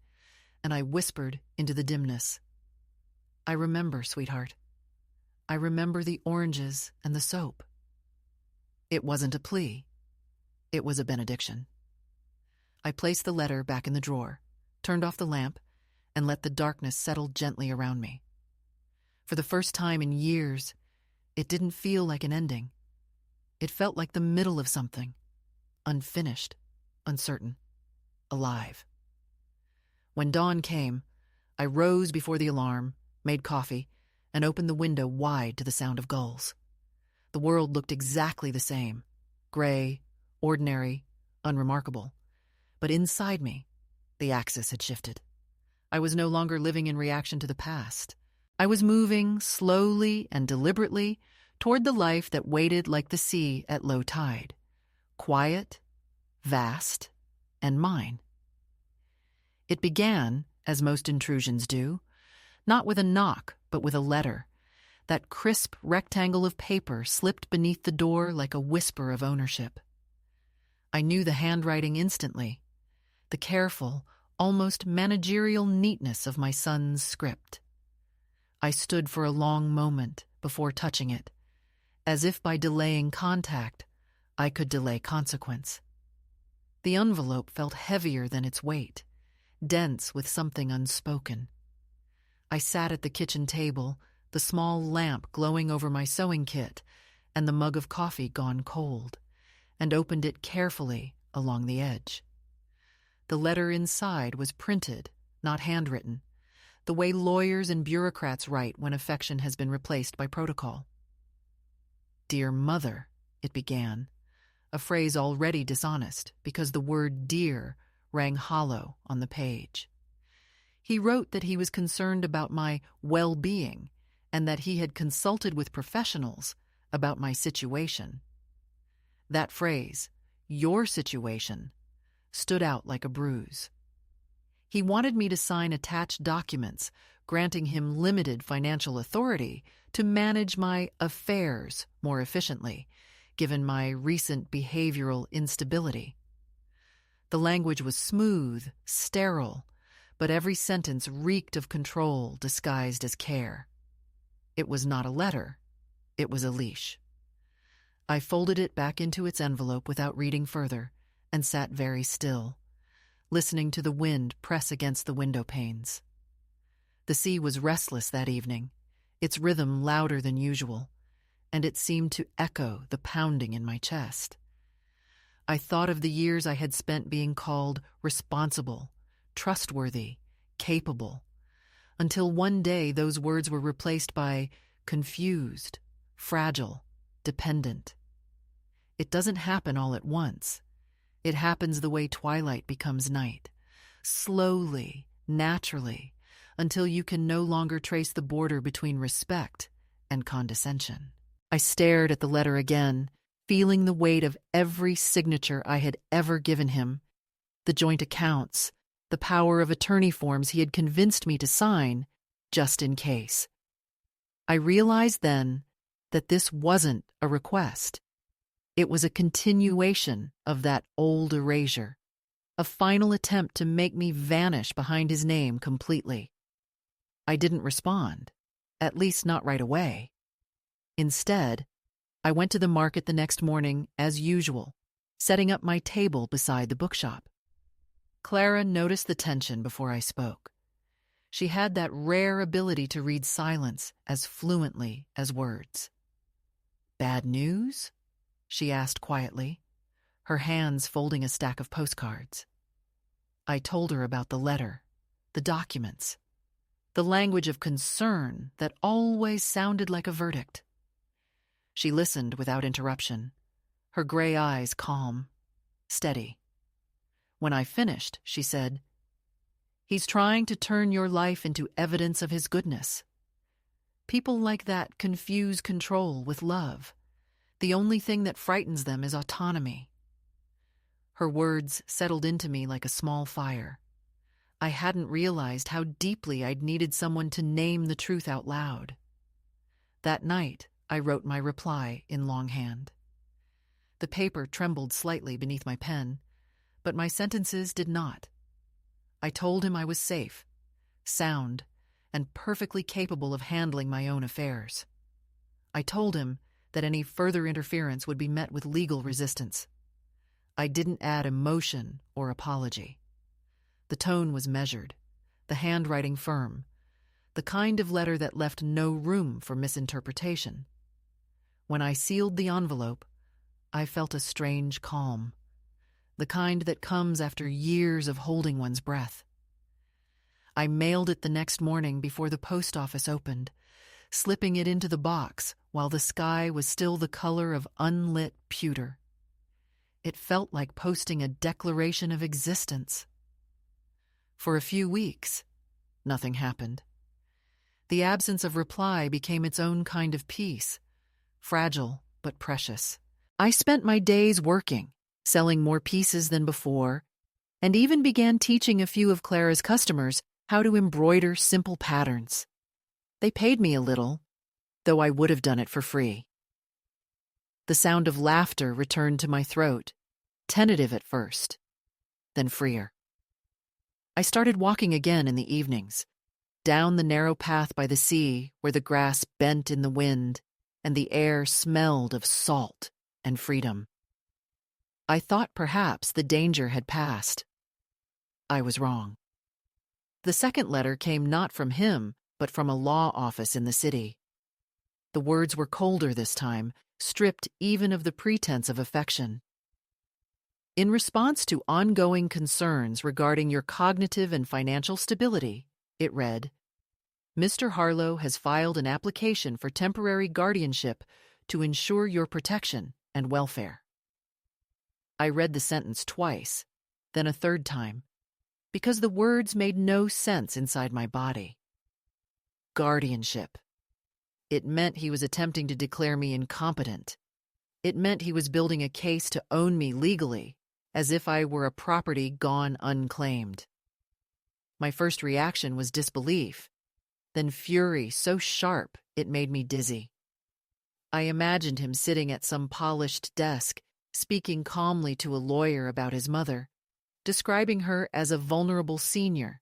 and I whispered into the dimness, "I remember, sweetheart. I remember the oranges and the soap." It wasn't a plea. It was a benediction. I placed the letter back in the drawer, turned off the lamp, and let the darkness settle gently around me. For the first time in years, it didn't feel like an ending. It felt like the middle of something, unfinished, uncertain, alive. When dawn came, I rose before the alarm, made coffee, and opened the window wide to the sound of gulls. The world looked exactly the same, gray, ordinary, unremarkable. But inside me, the axis had shifted. I was no longer living in reaction to the past. I was moving slowly and deliberately toward the life that waited like the sea at low tide, quiet, vast, and mine. It began, as most intrusions do, not with a knock, but with a letter. That crisp rectangle of paper slipped beneath the door like a whisper of ownership. I knew the handwriting instantly, the careful, almost managerial neatness of my son's script. I stood for a long moment before touching it, as if by delaying contact, I could delay consequence. The envelope felt heavier than its weight, dense with something unspoken. I sat at the kitchen table, the small lamp glowing over my sewing kit, and the mug of coffee gone cold, and opened it carefully along the edge. The letter inside was printed, not handwritten, the way lawyers and bureaucrats write when affection has been replaced by protocol. "Dear Mother," it began, a phrase already dishonest because the word dear rang hollow on the page. He wrote that he was concerned about my well-being and that he had consulted with professionals about my situation. That phrase, "your situation," stood out like a bruise. He wanted me to sign attached documents granting him limited financial authority to manage my affairs more efficiently, given my recent behavioral instability. The language was smooth, sterile, but every sentence reeked of control disguised as care. It was not a letter, it was a leash. I folded it back into its envelope without reading further and sat very still, listening to the wind press against the window panes. The sea was restless that evening, its rhythm louder than usual, and it seemed to echo the pounding in my chest. I thought of the years I had spent being called responsible, trustworthy, capable, until one day those words were replaced by confused, fragile, dependent. It doesn't happen all at once. It happens the way twilight becomes night, slowly, naturally, until you can no longer trace the border between respect and condescension. I stared at the letter again, feeling the weight of every signature I had ever given him, the joint accounts, the power of attorney forms he had convinced me to sign, just in case. I realized then that this wasn't a request. It was a continuation of that old erasure, a final attempt to make me vanish behind his name completely. I didn't respond, at least not right away. Instead, I went to the market the next morning as usual, setting up my table beside the bookshop. Clara noticed the tension before I spoke. She had that rare ability to read silence as fluently as words. "Bad news?" she asked quietly, her hands folding a stack of postcards. I told her about the letter, the documents, the language of concern that always sounded like a verdict. She listened without interruption, her gray eyes calm, steady. When I finished, she said, "He's trying to turn your life into evidence of his goodness. People like that confuse control with love. The only thing that frightens them is autonomy." Her words settled into me like a small fire. I hadn't realized how deeply I'd needed someone to name the truth out loud. That night, I wrote my reply in longhand. The paper trembled slightly beneath my pen, but my sentences did not. I told him I was safe, sound, and perfectly capable of handling my own affairs. I told him that any further interference would be met with legal resistance. I didn't add emotion or apology. The tone was measured, the handwriting firm, the kind of letter that left no room for misinterpretation. When I sealed the envelope, I felt a strange calm, the kind that comes after years of holding one's breath. I mailed it the next morning before the post office opened, slipping it into the box while the sky was still the color of unlit pewter. It felt like posting a declaration of existence. For a few weeks, nothing happened. The absence of reply became its own kind of peace, fragile but precious. I spent my days working, selling more pieces than before, and even began teaching a few of Clara's customers how to embroider simple patterns. They paid me a little, though I would have done it for free. The sound of laughter returned to my throat, tentative at first, then freer. I started walking again in the evenings, down the narrow path by the sea where the grass bent in the wind and the air smelled of salt and freedom. I thought perhaps the danger had passed. I was wrong. The second letter came not from him, but from a law office in the city. The words were colder this time, stripped even of the pretense of affection. In response to ongoing concerns regarding your cognitive and financial stability, it read, Mr. Harlow has filed an application for temporary guardianship to ensure your protection and welfare. I read the sentence twice, then a third time, because the words made no sense inside my body. Guardianship. It meant he was attempting to declare me incompetent. It meant he was building a case to own me legally, as if I were a property gone unclaimed. My first reaction was disbelief, then fury so sharp it made me dizzy. I imagined him sitting at some polished desk, speaking calmly to a lawyer about his mother, describing her as a vulnerable senior,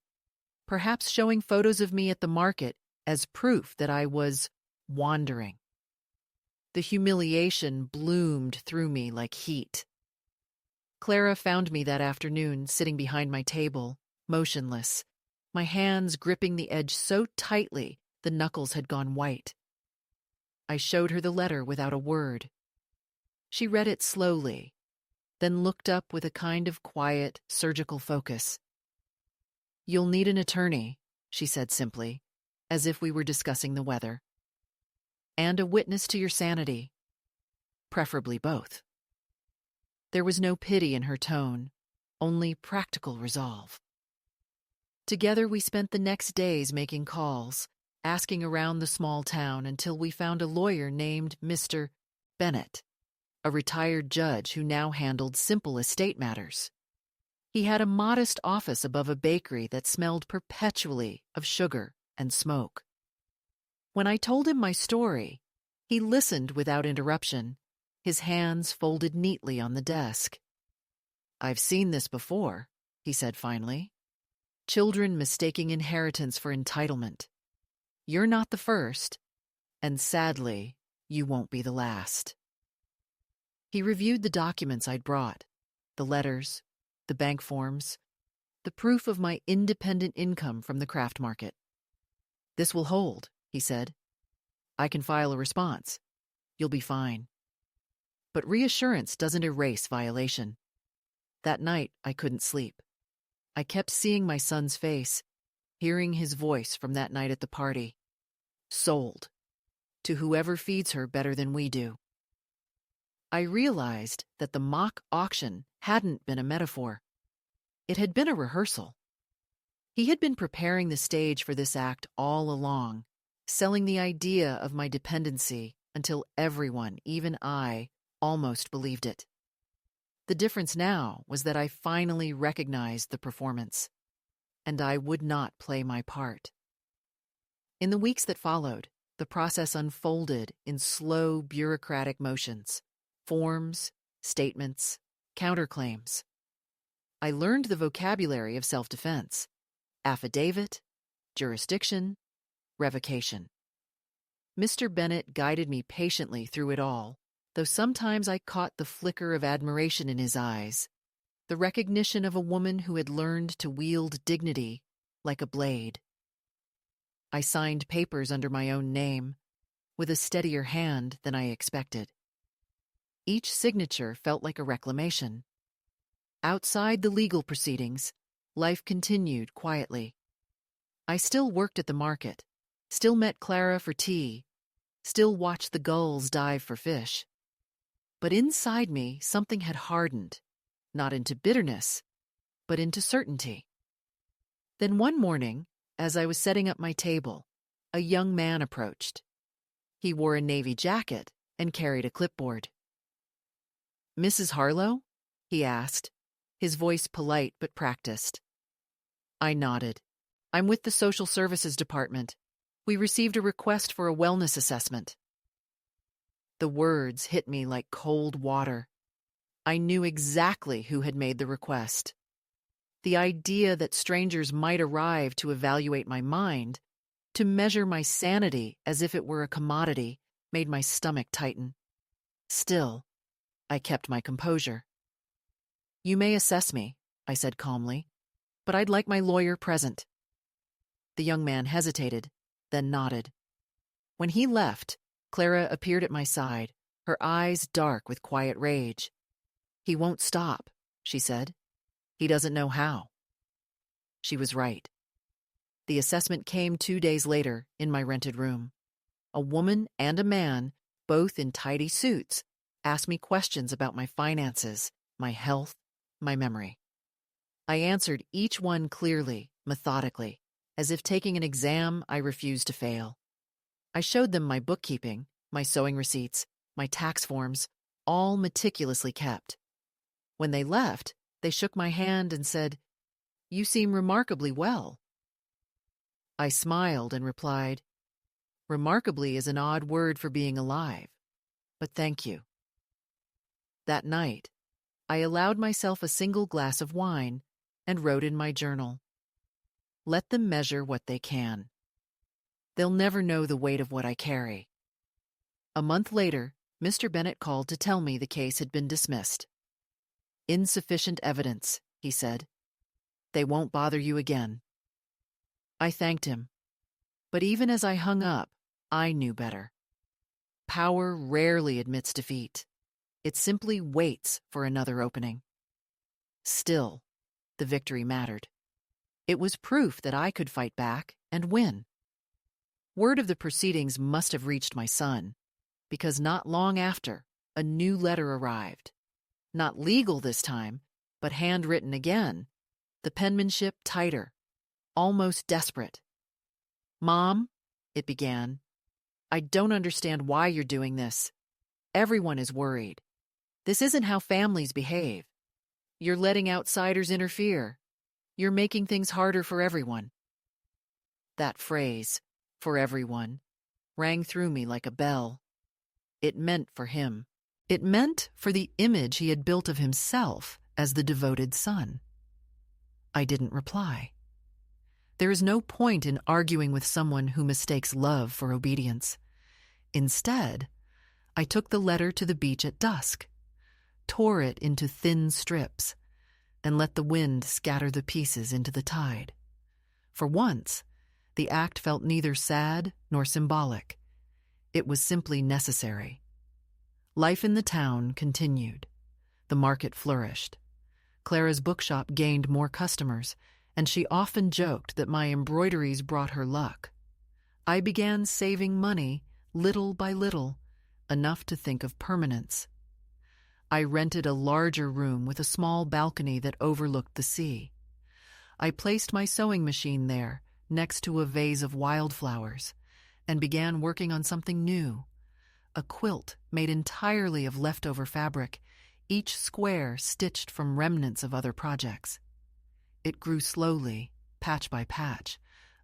perhaps showing photos of me at the market as proof that I was wandering. The humiliation bloomed through me like heat. Clara found me that afternoon sitting behind my table, motionless, my hands gripping the edge so tightly the knuckles had gone white. I showed her the letter without a word. She read it slowly, then looked up with a kind of quiet, surgical focus. "You'll need an attorney," she said simply, as if we were discussing the weather. "And a witness to your sanity. Preferably both." There was no pity in her tone, only practical resolve. Together we spent the next days making calls, asking around the small town until we found a lawyer named Mr. Bennett, a retired judge who now handled simple estate matters. He had a modest office above a bakery that smelled perpetually of sugar and smoke. When I told him my story, he listened without interruption, his hands folded neatly on the desk. "I've seen this before," he said finally. "Children mistaking inheritance for entitlement. You're not the first, and sadly, you won't be the last." He reviewed the documents I'd brought, the letters, the bank forms, the proof of my independent income from the craft market. "This will hold," he said. "I can file a response. You'll be fine." But reassurance doesn't erase violation. That night, I couldn't sleep. I kept seeing my son's face, hearing his voice from that night at the party. Sold. To whoever feeds her better than we do. I realized that the mock auction hadn't been a metaphor. It had been a rehearsal. He had been preparing the stage for this act all along, selling the idea of my dependency until everyone, even I, almost believed it. The difference now was that I finally recognized the performance, and I would not play my part. In the weeks that followed, the process unfolded in slow bureaucratic motions, forms, statements, counterclaims. I learned the vocabulary of self-defense: affidavit, jurisdiction, revocation. Mr. Bennett guided me patiently through it all, though sometimes I caught the flicker of admiration in his eyes, the recognition of a woman who had learned to wield dignity like a blade. I signed papers under my own name, with a steadier hand than I expected. Each signature felt like a reclamation. Outside the legal proceedings, life continued quietly. I still worked at the market, still met Clara for tea, still watched the gulls dive for fish. But inside me, something had hardened, not into bitterness, but into certainty. Then one morning, as I was setting up my table, a young man approached. He wore a navy jacket and carried a clipboard. "Mrs. Harlow?" he asked, his voice polite but practiced. I nodded. "I'm with the Social Services Department. We received a request for a wellness assessment." The words hit me like cold water. I knew exactly who had made the request. The idea that strangers might arrive to evaluate my mind, to measure my sanity as if it were a commodity, made my stomach tighten. Still, I kept my composure. "You may assess me," I said calmly, "but I'd like my lawyer present." The young man hesitated, then nodded. When he left, Clara appeared at my side, her eyes dark with quiet rage. "He won't stop," she said. "He doesn't know how." She was right. The assessment came 2 days later in my rented room. A woman and a man, both in tidy suits, asked me questions about my finances, my health, my memory. I answered each one clearly, methodically, as if taking an exam I refused to fail. I showed them my bookkeeping, my sewing receipts, my tax forms, all meticulously kept. When they left, they shook my hand and said, "You seem remarkably well." I smiled and replied, "Remarkably is an odd word for being alive, but thank you." That night, I allowed myself a single glass of wine and wrote in my journal, "Let them measure what they can. They'll never know the weight of what I carry." A month later, Mr. Bennett called to tell me the case had been dismissed. "Insufficient evidence," he said. "They won't bother you again." I thanked him, but even as I hung up, I knew better. Power rarely admits defeat. It simply waits for another opening. Still, the victory mattered. It was proof that I could fight back and win. Word of the proceedings must have reached my son, because not long after, a new letter arrived. Not legal this time, but handwritten again, the penmanship tighter, almost desperate. "Mom," it began, "I don't understand why you're doing this. Everyone is worried. This isn't how families behave. You're letting outsiders interfere. You're making things harder for everyone." That phrase, "for everyone," rang through me like a bell. It meant for him. It meant for the image he had built of himself as the devoted son. I didn't reply. There is no point in arguing with someone who mistakes love for obedience. Instead, I took the letter to the beach at dusk, tore it into thin strips, and let the wind scatter the pieces into the tide. For once, the act felt neither sad nor symbolic. It was simply necessary. Life in the town continued. The market flourished. Clara's bookshop gained more customers, and she often joked that my embroideries brought her luck. I began saving money, little by little, enough to think of permanence. I rented a larger room with a small balcony that overlooked the sea. I placed my sewing machine there, next to a vase of wildflowers, and began working on something new. A quilt made entirely of leftover fabric, each square stitched from remnants of other projects. It grew slowly, patch by patch,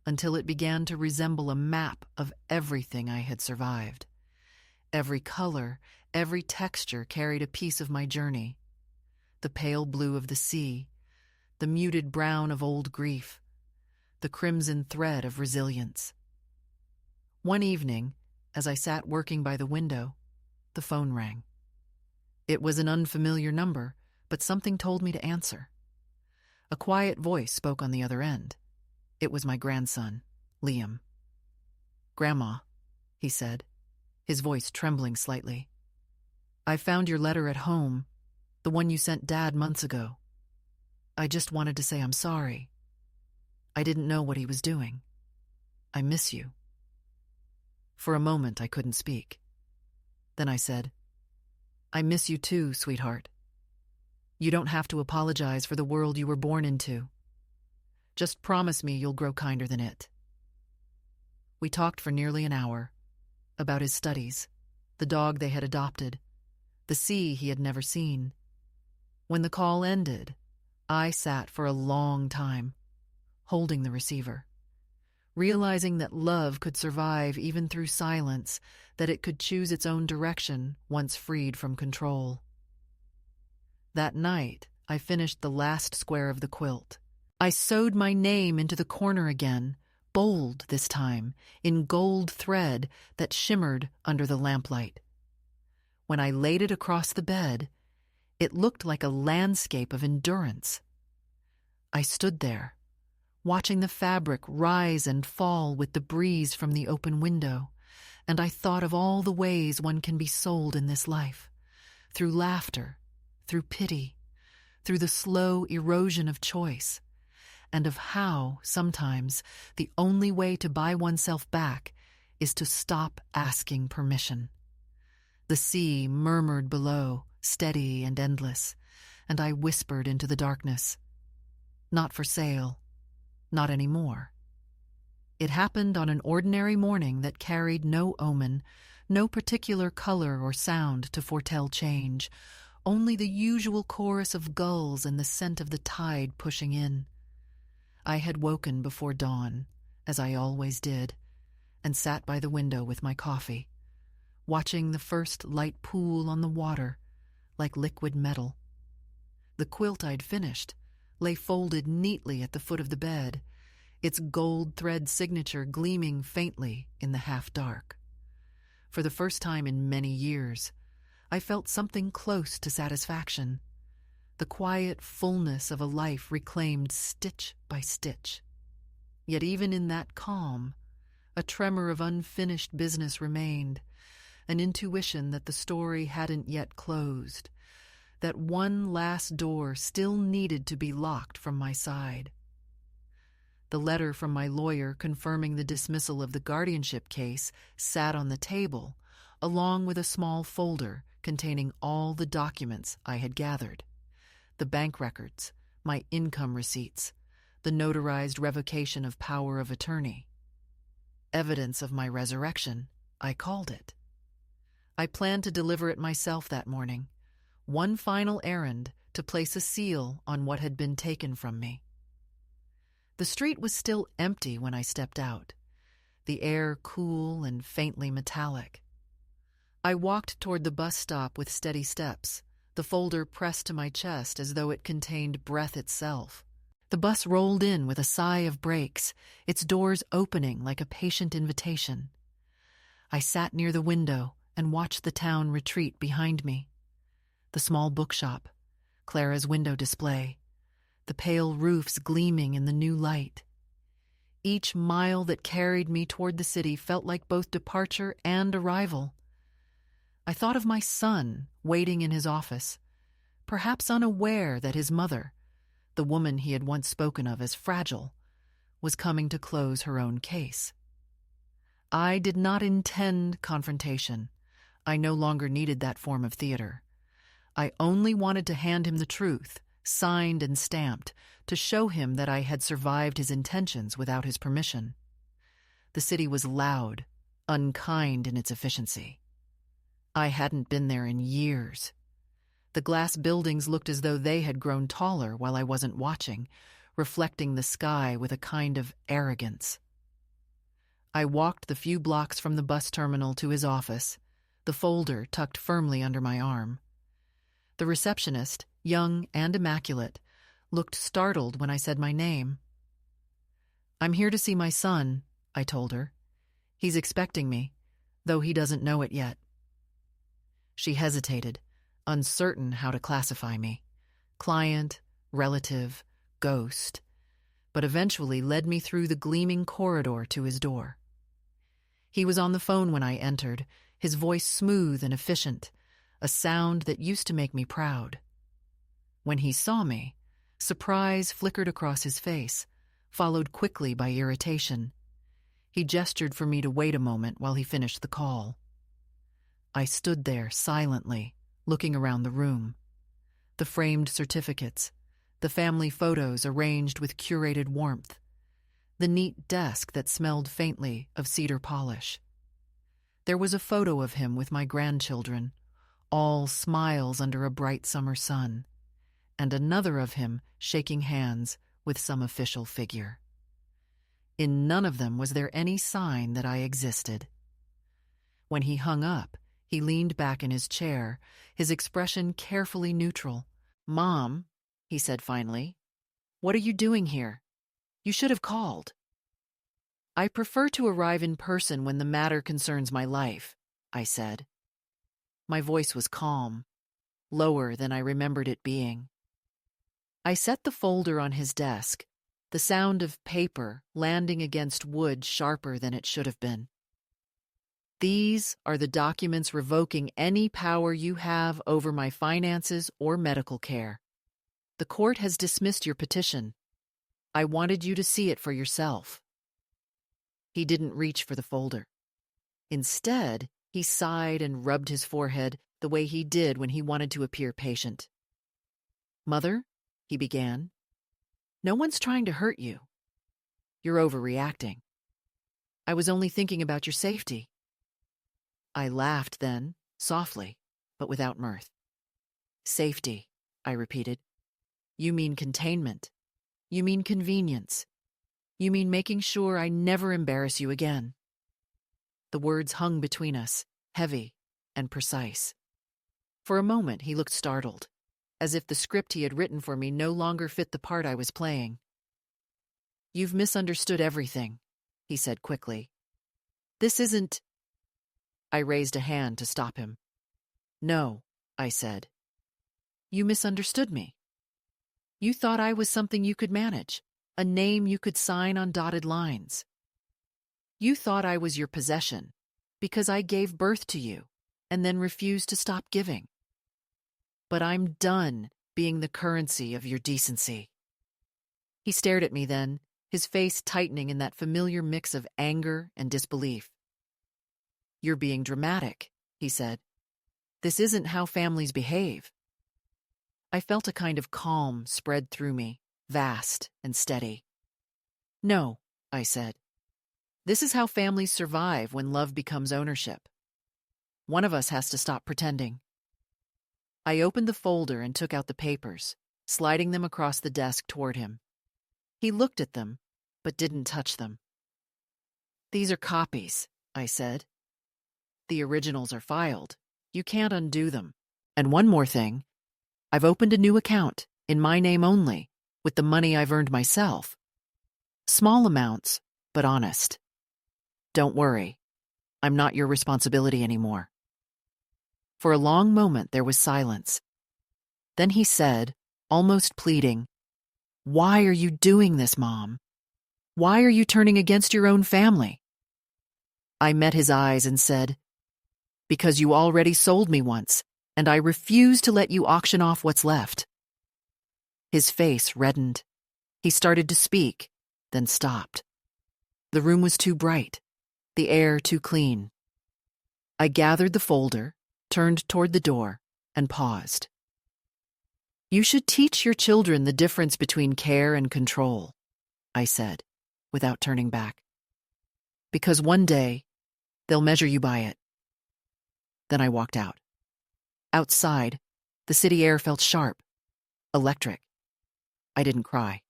until it began to resemble a map of everything I had survived. Every color, every texture carried a piece of my journey. The pale blue of the sea, the muted brown of old grief, the crimson thread of resilience. One evening, as I sat working by the window, the phone rang. It was an unfamiliar number, but something told me to answer. A quiet voice spoke on the other end. It was my grandson, Liam. "Grandma," he said, his voice trembling slightly. "I found your letter at home, the one you sent Dad months ago. I just wanted to say I'm sorry. I didn't know what he was doing. I miss you." For a moment, I couldn't speak. Then I said, "I miss you too, sweetheart. You don't have to apologize for the world you were born into. Just promise me you'll grow kinder than it." We talked for nearly an hour, about his studies, the dog they had adopted, the sea he had never seen. When the call ended, I sat for a long time, holding the receiver, realizing that love could survive even through silence, that it could choose its own direction once freed from control. That night, I finished the last square of the quilt. I sewed my name into the corner again, bold this time, in gold thread that shimmered under the lamplight. When I laid it across the bed, it looked like a landscape of endurance. I stood there, watching the fabric rise and fall with the breeze from the open window, and I thought of all the ways one can be sold in this life, through laughter, through pity, through the slow erosion of choice, and of how, sometimes, the only way to buy oneself back is to stop asking permission. The sea murmured below, steady and endless, and I whispered into the darkness, "Not for sale, not anymore." It happened on an ordinary morning that carried no omen, no particular color or sound to foretell change, only the usual chorus of gulls and the scent of the tide pushing in. I had woken before dawn, as I always did, and sat by the window with my coffee, watching the first light pool on the water like liquid metal. The quilt I'd finished lay folded neatly at the foot of the bed, its gold thread signature gleaming faintly in the half-dark. For the first time in many years, I felt something close to satisfaction, the quiet fullness of a life reclaimed stitch by stitch. Yet even in that calm, a tremor of unfinished business remained, an intuition that the story hadn't yet closed, that one last door still needed to be locked from my side. The letter from my lawyer confirming the dismissal of the guardianship case sat on the table, along with a small folder containing all the documents I had gathered. The bank records, my income receipts, the notarized revocation of power of attorney. Evidence of my resurrection, I called it. I planned to deliver it myself that morning, one final errand to place a seal on what had been taken from me. The street was still empty when I stepped out, the air cool and faintly metallic. I walked toward the bus stop with steady steps, the folder pressed to my chest as though it contained breath itself. The bus rolled in with a sigh of brakes, its doors opening like a patient invitation. I sat near the window and watched the town retreat behind me. The small bookshop, Clara's window display, the pale roofs gleaming in the new light. Each mile that carried me toward the city felt like both departure and arrival. I thought of my son waiting in his office, perhaps unaware that his mother, the woman he had once spoken of as fragile, was coming to close her own case. I did not intend confrontation. I no longer needed that form of theater. I only wanted to hand him the truth, signed and stamped, to show him that I had survived his intentions without his permission. The city was loud, unkind in its efficiency. I hadn't been there in years. The glass buildings looked as though they had grown taller while I wasn't watching, reflecting the sky with a kind of arrogance. I walked the few blocks from the bus terminal to his office, the folder tucked firmly under my arm. The receptionist, young and immaculate, looked startled when I said my name. "I'm here to see my son," I told her. "He's expecting me, though he doesn't know it yet." She hesitated, uncertain how to classify me, client, relative, ghost, but eventually led me through the gleaming corridor to his door. He was on the phone when I entered, his voice smooth and efficient, a sound that used to make me proud. When he saw me, surprise flickered across his face, followed quickly by irritation. He gestured for me to wait a moment while he finished the call. I stood there silently, looking around the room. The framed certificates, the family photos arranged with curated warmth, the neat desk that smelled faintly of cedar polish. There was a photo of him with my grandchildren, all smiles under a bright summer sun, and another of him shaking hands with some official figure. In none of them was there any sign that I existed. When he hung up, he leaned back in his chair, his expression carefully neutral. "Mom," he said finally, "what are you doing here? You should have called." "I prefer to arrive in person when the matter concerns my life," I said. My voice was calm, lower than I remembered it being. I set the folder on his desk, the sound of paper landing against wood sharper than it should have been. These are the documents revoking any power you have over my finances or medical care. The court has dismissed your petition. I wanted you to see it for yourself. He didn't reach for the folder. Instead, he sighed and rubbed his forehead the way he did when he wanted to appear patient. "Mother," he began, "no one's trying to hurt you. You're overreacting. I was only thinking about your safety." I laughed then, softly, but without mirth. "Safety," I repeated. "You mean containment. You mean convenience. You mean making sure I never embarrass you again." The words hung between us, heavy and precise. For a moment he looked startled, as if the script he had written for me no longer fit the part I was playing. "You've misunderstood everything," he said quickly. "This isn't—" I raised a hand to stop him. "No," I said. "You misunderstood me. You thought I was something you could manage, a name you could sign on dotted lines. You thought I was your possession because I gave birth to you and then refused to stop giving. But I'm done being the currency of your decency." He stared at me then, his face tightening in that familiar mix of anger and disbelief. "You're being dramatic," he said. "This isn't how families behave." I felt a kind of calm spread through me, vast and steady. "No," I said. "This is how families survive when love becomes ownership. One of us has to stop pretending." I opened the folder and took out the papers, sliding them across the desk toward him. He looked at them, but didn't touch them. "These are copies," I said. "The originals are filed. You can't undo them. And one more thing. I've opened a new account, in my name only, with the money I've earned myself. Small amounts, but honest. Don't worry. I'm not your responsibility anymore." For a long moment there was silence. Then he said, almost pleading, "Why are you doing this, Mom? Why are you turning against your own family?" I met his eyes and said, "Because you already sold me once, and I refuse to let you auction off what's left." His face reddened. He started to speak, then stopped. The room was too bright, the air too clean. I gathered the folder, turned toward the door, and paused. "You should teach your children the difference between care and control," I said, without turning back. "Because one day, they'll measure you by it." Then I walked out. Outside, the city air felt sharp, electric. I didn't cry.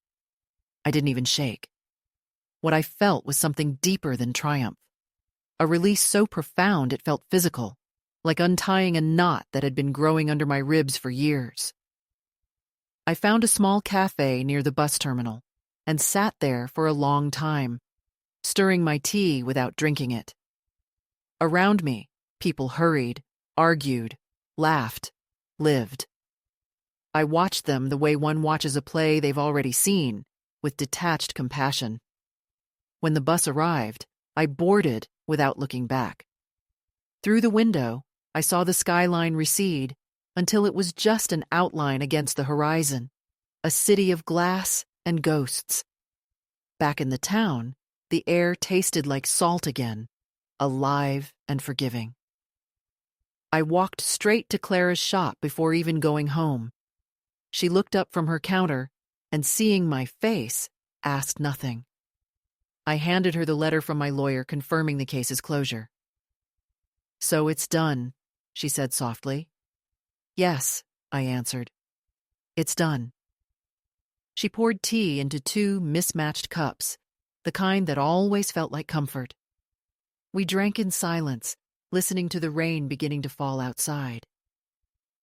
I didn't even shake. What I felt was something deeper than triumph. A release so profound it felt physical, like untying a knot that had been growing under my ribs for years. I found a small cafe near the bus terminal and sat there for a long time, stirring my tea without drinking it. Around me, people hurried, argued, laughed, lived. I watched them the way one watches a play they've already seen, with detached compassion. When the bus arrived, I boarded without looking back. Through the window, I saw the skyline recede until it was just an outline against the horizon, a city of glass and ghosts. Back in the town, the air tasted like salt again, alive and forgiving. I walked straight to Clara's shop before even going home. She looked up from her counter and, seeing my face, asked nothing. I handed her the letter from my lawyer confirming the case's closure. "So it's done," she said softly. "Yes," I answered. "It's done." She poured tea into 2 mismatched cups, the kind that always felt like comfort. We drank in silence, listening to the rain beginning to fall outside.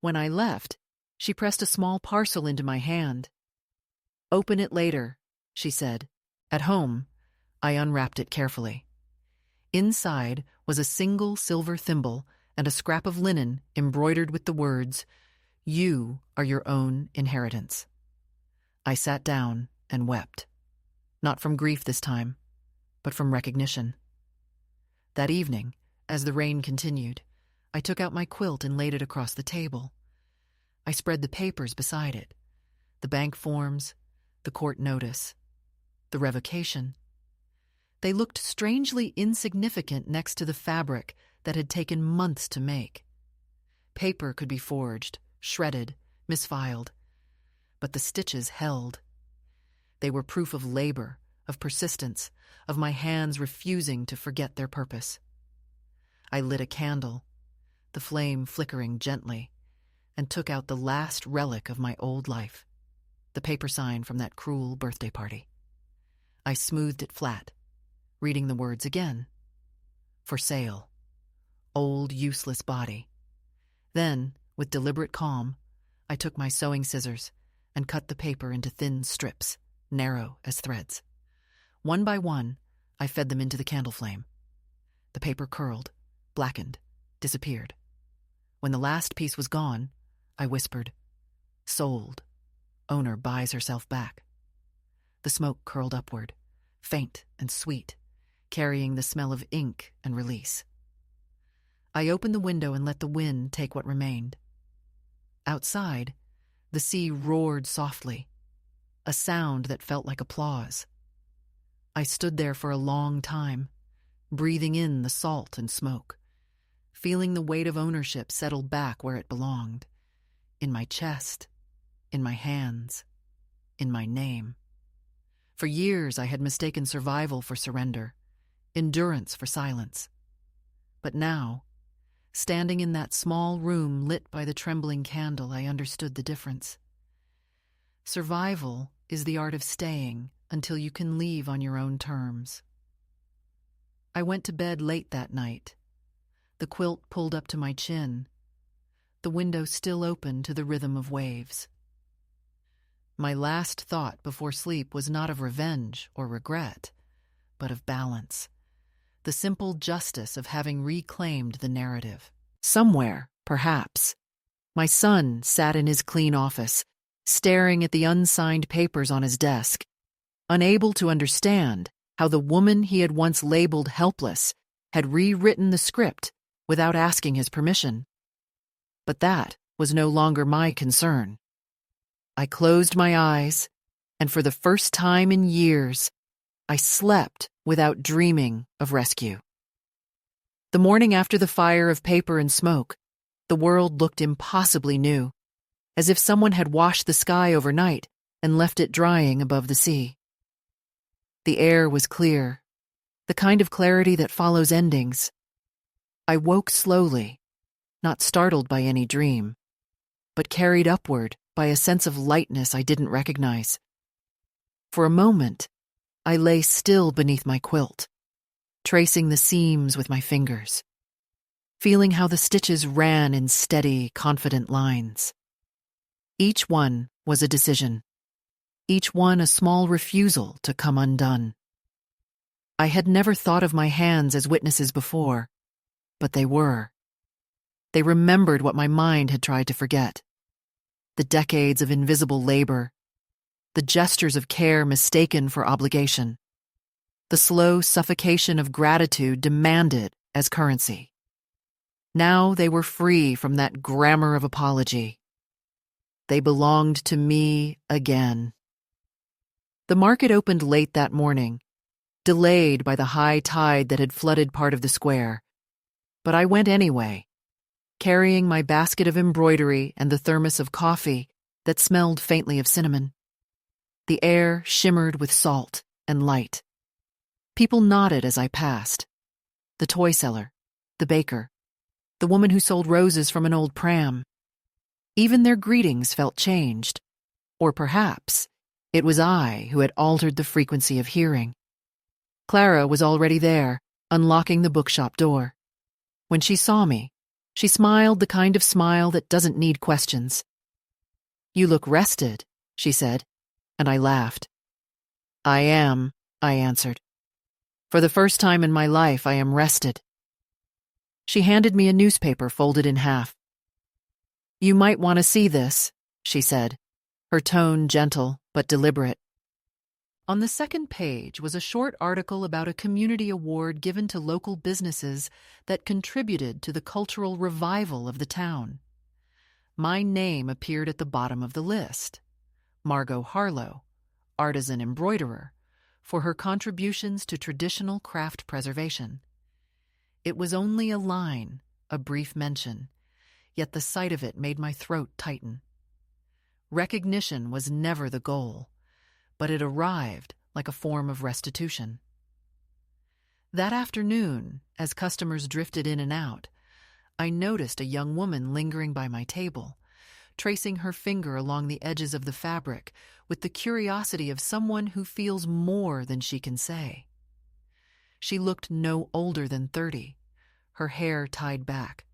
When I left, she pressed a small parcel into my hand. "Open it later," she said. At home, I unwrapped it carefully. Inside was a single silver thimble and a scrap of linen embroidered with the words, "You are your own inheritance." I sat down and wept. Not from grief this time, but from recognition. That evening, as the rain continued, I took out my quilt and laid it across the table. I spread the papers beside it, the bank forms, the court notice, the revocation. They looked strangely insignificant next to the fabric that had taken months to make. Paper could be forged, shredded, misfiled, but the stitches held. They were proof of labor, of persistence, of my hands refusing to forget their purpose. I lit a candle, the flame flickering gently, and took out the last relic of my old life, the paper sign from that cruel birthday party. I smoothed it flat, reading the words again. For sale. Old, useless body. Then, with deliberate calm, I took my sewing scissors and cut the paper into thin strips, narrow as threads. One by one, I fed them into the candle flame. The paper curled, blackened, disappeared. When the last piece was gone, I whispered, "Sold. Owner buys herself back." The smoke curled upward, faint and sweet, carrying the smell of ink and release. I opened the window and let the wind take what remained. Outside, the sea roared softly, a sound that felt like applause. I stood there for a long time, breathing in the salt and smoke, feeling the weight of ownership settle back where it belonged, in my chest, in my hands, in my name. For years I had mistaken survival for surrender, endurance for silence. But now, standing in that small room lit by the trembling candle, I understood the difference. Survival is the art of staying until you can leave on your own terms. I went to bed late that night, the quilt pulled up to my chin, the window still open to the rhythm of waves. My last thought before sleep was not of revenge or regret, but of balance, the simple justice of having reclaimed the narrative. Somewhere, perhaps, my son sat in his clean office, staring at the unsigned papers on his desk, unable to understand how the woman he had once labeled helpless had rewritten the script without asking his permission. But that was no longer my concern. I closed my eyes, and for the first time in years, I slept without dreaming of rescue. The morning after the fire of paper and smoke, the world looked impossibly new, as if someone had washed the sky overnight and left it drying above the sea. The air was clear, the kind of clarity that follows endings. I woke slowly, not startled by any dream, but carried upward by a sense of lightness I didn't recognize. For a moment, I lay still beneath my quilt, tracing the seams with my fingers, feeling how the stitches ran in steady, confident lines. Each one was a decision, each one a small refusal to come undone. I had never thought of my hands as witnesses before, but they were. They remembered what my mind had tried to forget. The decades of invisible labor, the gestures of care mistaken for obligation, the slow suffocation of gratitude demanded as currency. Now they were free from that grammar of apology. They belonged to me again. The market opened late that morning, delayed by the high tide that had flooded part of the square. But I went anyway, carrying my basket of embroidery and the thermos of coffee that smelled faintly of cinnamon. The air shimmered with salt and light. People nodded as I passed. The toy seller, the baker, the woman who sold roses from an old pram. Even their greetings felt changed. Or perhaps it was I who had altered the frequency of hearing. Clara was already there, unlocking the bookshop door. When she saw me, she smiled the kind of smile that doesn't need questions. "You look rested," she said, and I laughed. "I am," I answered. "For the first time in my life, I am rested." She handed me a newspaper folded in half. "You might want to see this," she said, her tone gentle but deliberate. On the second page was a short article about a community award given to local businesses that contributed to the cultural revival of the town. My name appeared at the bottom of the list. Margot Harlow, artisan embroiderer, for her contributions to traditional craft preservation. It was only a line, a brief mention, yet the sight of it made my throat tighten. Recognition was never the goal, but it arrived like a form of restitution. That afternoon, as customers drifted in and out, I noticed a young woman lingering by my table, tracing her finger along the edges of the fabric with the curiosity of someone who feels more than she can say. She looked no older than 30, her hair tied back,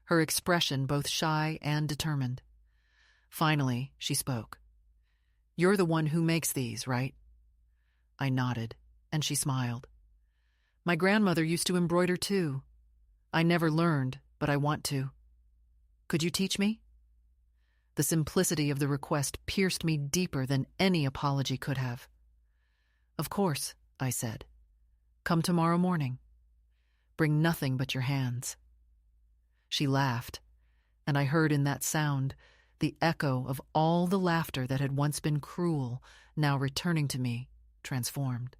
her expression both shy and determined. Finally, she spoke. "You're the one who makes these, right?" I nodded, and she smiled. "My grandmother used to embroider too. I never learned, but I want to. Could you teach me?" The simplicity of the request pierced me deeper than any apology could have. "Of course," I said. "Come tomorrow morning. Bring nothing but your hands." She laughed, and I heard in that sound the echo of all the laughter that had once been cruel, now returning to me, transformed.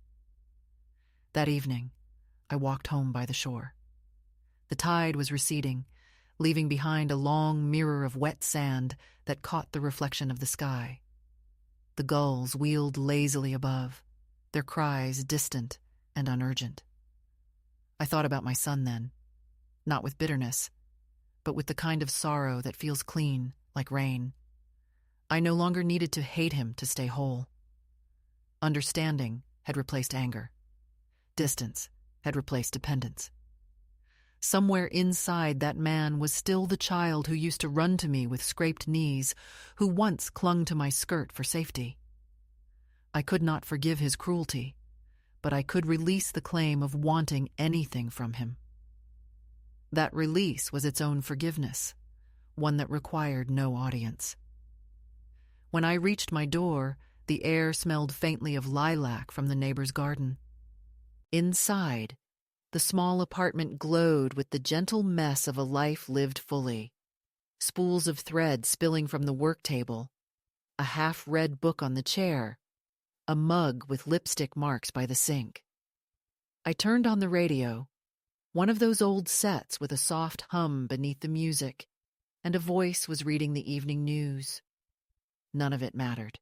That evening, I walked home by the shore. The tide was receding, leaving behind a long mirror of wet sand that caught the reflection of the sky. The gulls wheeled lazily above, their cries distant and unurgent. I thought about my son then, not with bitterness, but with the kind of sorrow that feels clean, like rain. I no longer needed to hate him to stay whole. Understanding had replaced anger. Distance had replaced dependence. Somewhere inside that man was still the child who used to run to me with scraped knees, who once clung to my skirt for safety. I could not forgive his cruelty, but I could release the claim of wanting anything from him. That release was its own forgiveness, one that required no audience. When I reached my door, the air smelled faintly of lilac from the neighbor's garden. Inside, the small apartment glowed with the gentle mess of a life lived fully. Spools of thread spilling from the work table, a half-read book on the chair, a mug with lipstick marks by the sink. I turned on the radio, one of those old sets with a soft hum beneath the music, and a voice was reading the evening news. None of it mattered.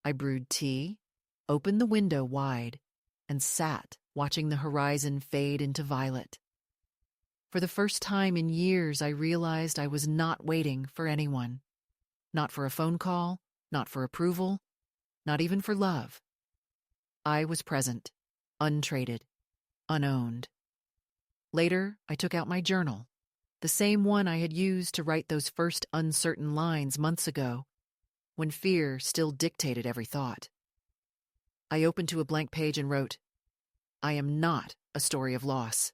I brewed tea, opened the window wide, and sat watching the horizon fade into violet. For the first time in years, I realized I was not waiting for anyone. Not for a phone call, not for approval, not even for love. I was present, untraded, unowned. Later, I took out my journal, the same one I had used to write those first uncertain lines months ago, when fear still dictated every thought. I opened to a blank page and wrote, "I am not a story of loss.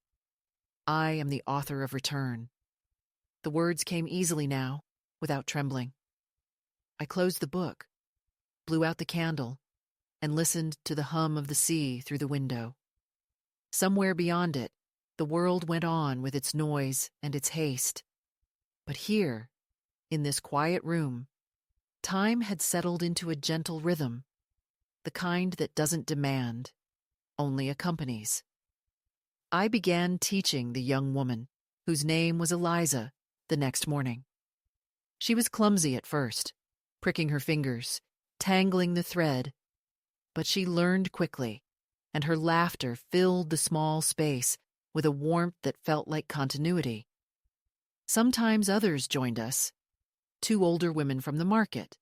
I am the author of return." The words came easily now, without trembling. I closed the book, blew out the candle, and listened to the hum of the sea through the window. Somewhere beyond it, the world went on with its noise and its haste. But here, in this quiet room, time had settled into a gentle rhythm, the kind that doesn't demand, only accompanies. I began teaching the young woman, whose name was Eliza, the next morning. She was clumsy at first, pricking her fingers, tangling the thread, but she learned quickly, and her laughter filled the small space with a warmth that felt like continuity. Sometimes others joined us, 2 older women from the market,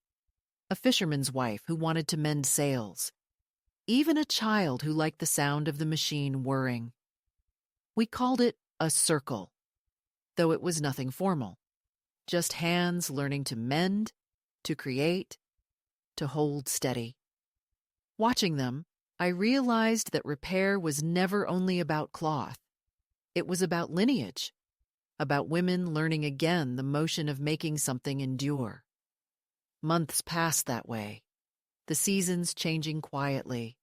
a fisherman's wife who wanted to mend sails, even a child who liked the sound of the machine whirring. We called it a circle, though it was nothing formal, just hands learning to mend, to create, to hold steady. Watching them, I realized that repair was never only about cloth. It was about lineage, about women learning again the motion of making something endure. Months passed that way, the seasons changing quietly,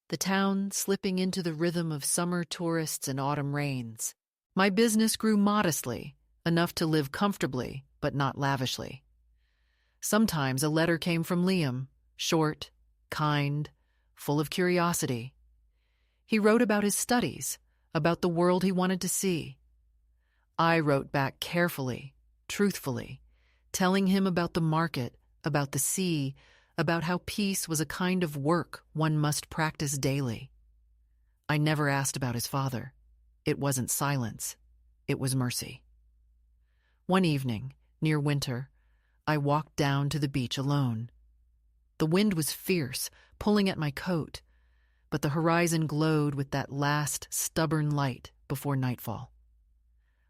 the town slipping into the rhythm of summer tourists and autumn rains. My business grew modestly, enough to live comfortably, but not lavishly. Sometimes a letter came from Liam, short, kind, full of curiosity. He wrote about his studies, about the world he wanted to see. I wrote back carefully, truthfully, telling him about the market, about the sea, about how peace was a kind of work one must practice daily. I never asked about his father. It wasn't silence. It was mercy. One evening, near winter, I walked down to the beach alone. The wind was fierce, pulling at my coat, but the horizon glowed with that last stubborn light before nightfall.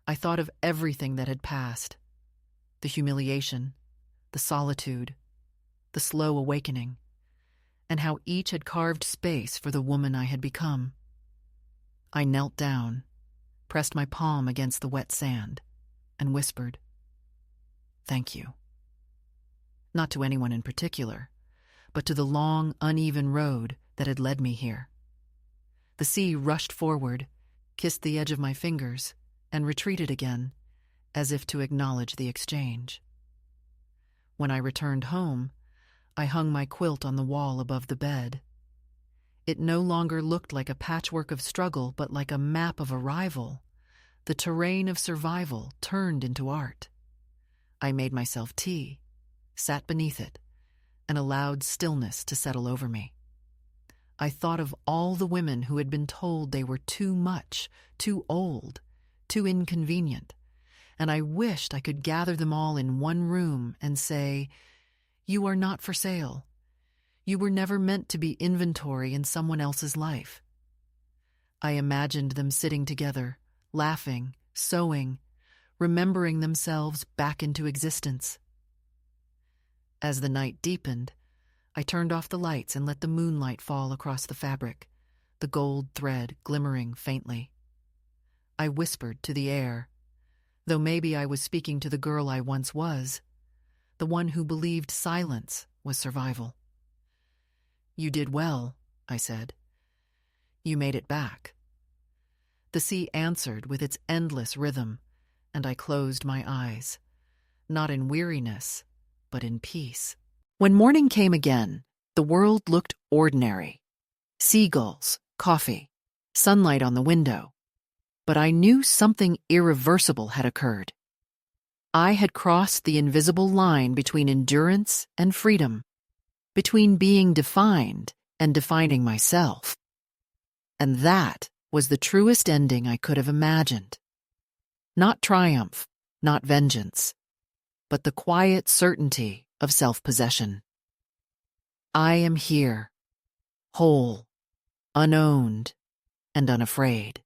I thought of everything that had passed: the humiliation, the solitude, the slow awakening, and how each had carved space for the woman I had become. I knelt down, pressed my palm against the wet sand, and whispered, "Thank you." Not to anyone in particular, but to the long, uneven road that had led me here. The sea rushed forward, kissed the edge of my fingers, and retreated again, as if to acknowledge the exchange. When I returned home, I hung my quilt on the wall above the bed. It no longer looked like a patchwork of struggle, but like a map of arrival, the terrain of survival turned into art. I made myself tea, sat beneath it, and allowed stillness to settle over me. I thought of all the women who had been told they were too much, too old, too inconvenient, and I wished I could gather them all in one room and say, "You are not for sale. You were never meant to be inventory in someone else's life." I imagined them sitting together, laughing, sewing, remembering themselves back into existence. As the night deepened, I turned off the lights and let the moonlight fall across the fabric, the gold thread glimmering faintly. I whispered to the air, though maybe I was speaking to the girl I once was, the one who believed silence was survival. "You did well," I said. "You made it back." The sea answered with its endless rhythm, and I closed my eyes, not in weariness, but in peace. When morning came again, the world looked ordinary. Seagulls, coffee, sunlight on the window. But I knew something irreversible had occurred. I had crossed the invisible line between endurance and freedom, between being defined and defining myself. And that was the truest ending I could have imagined. Not triumph, not vengeance, but the quiet certainty of self-possession. I am here, whole, unowned, and unafraid.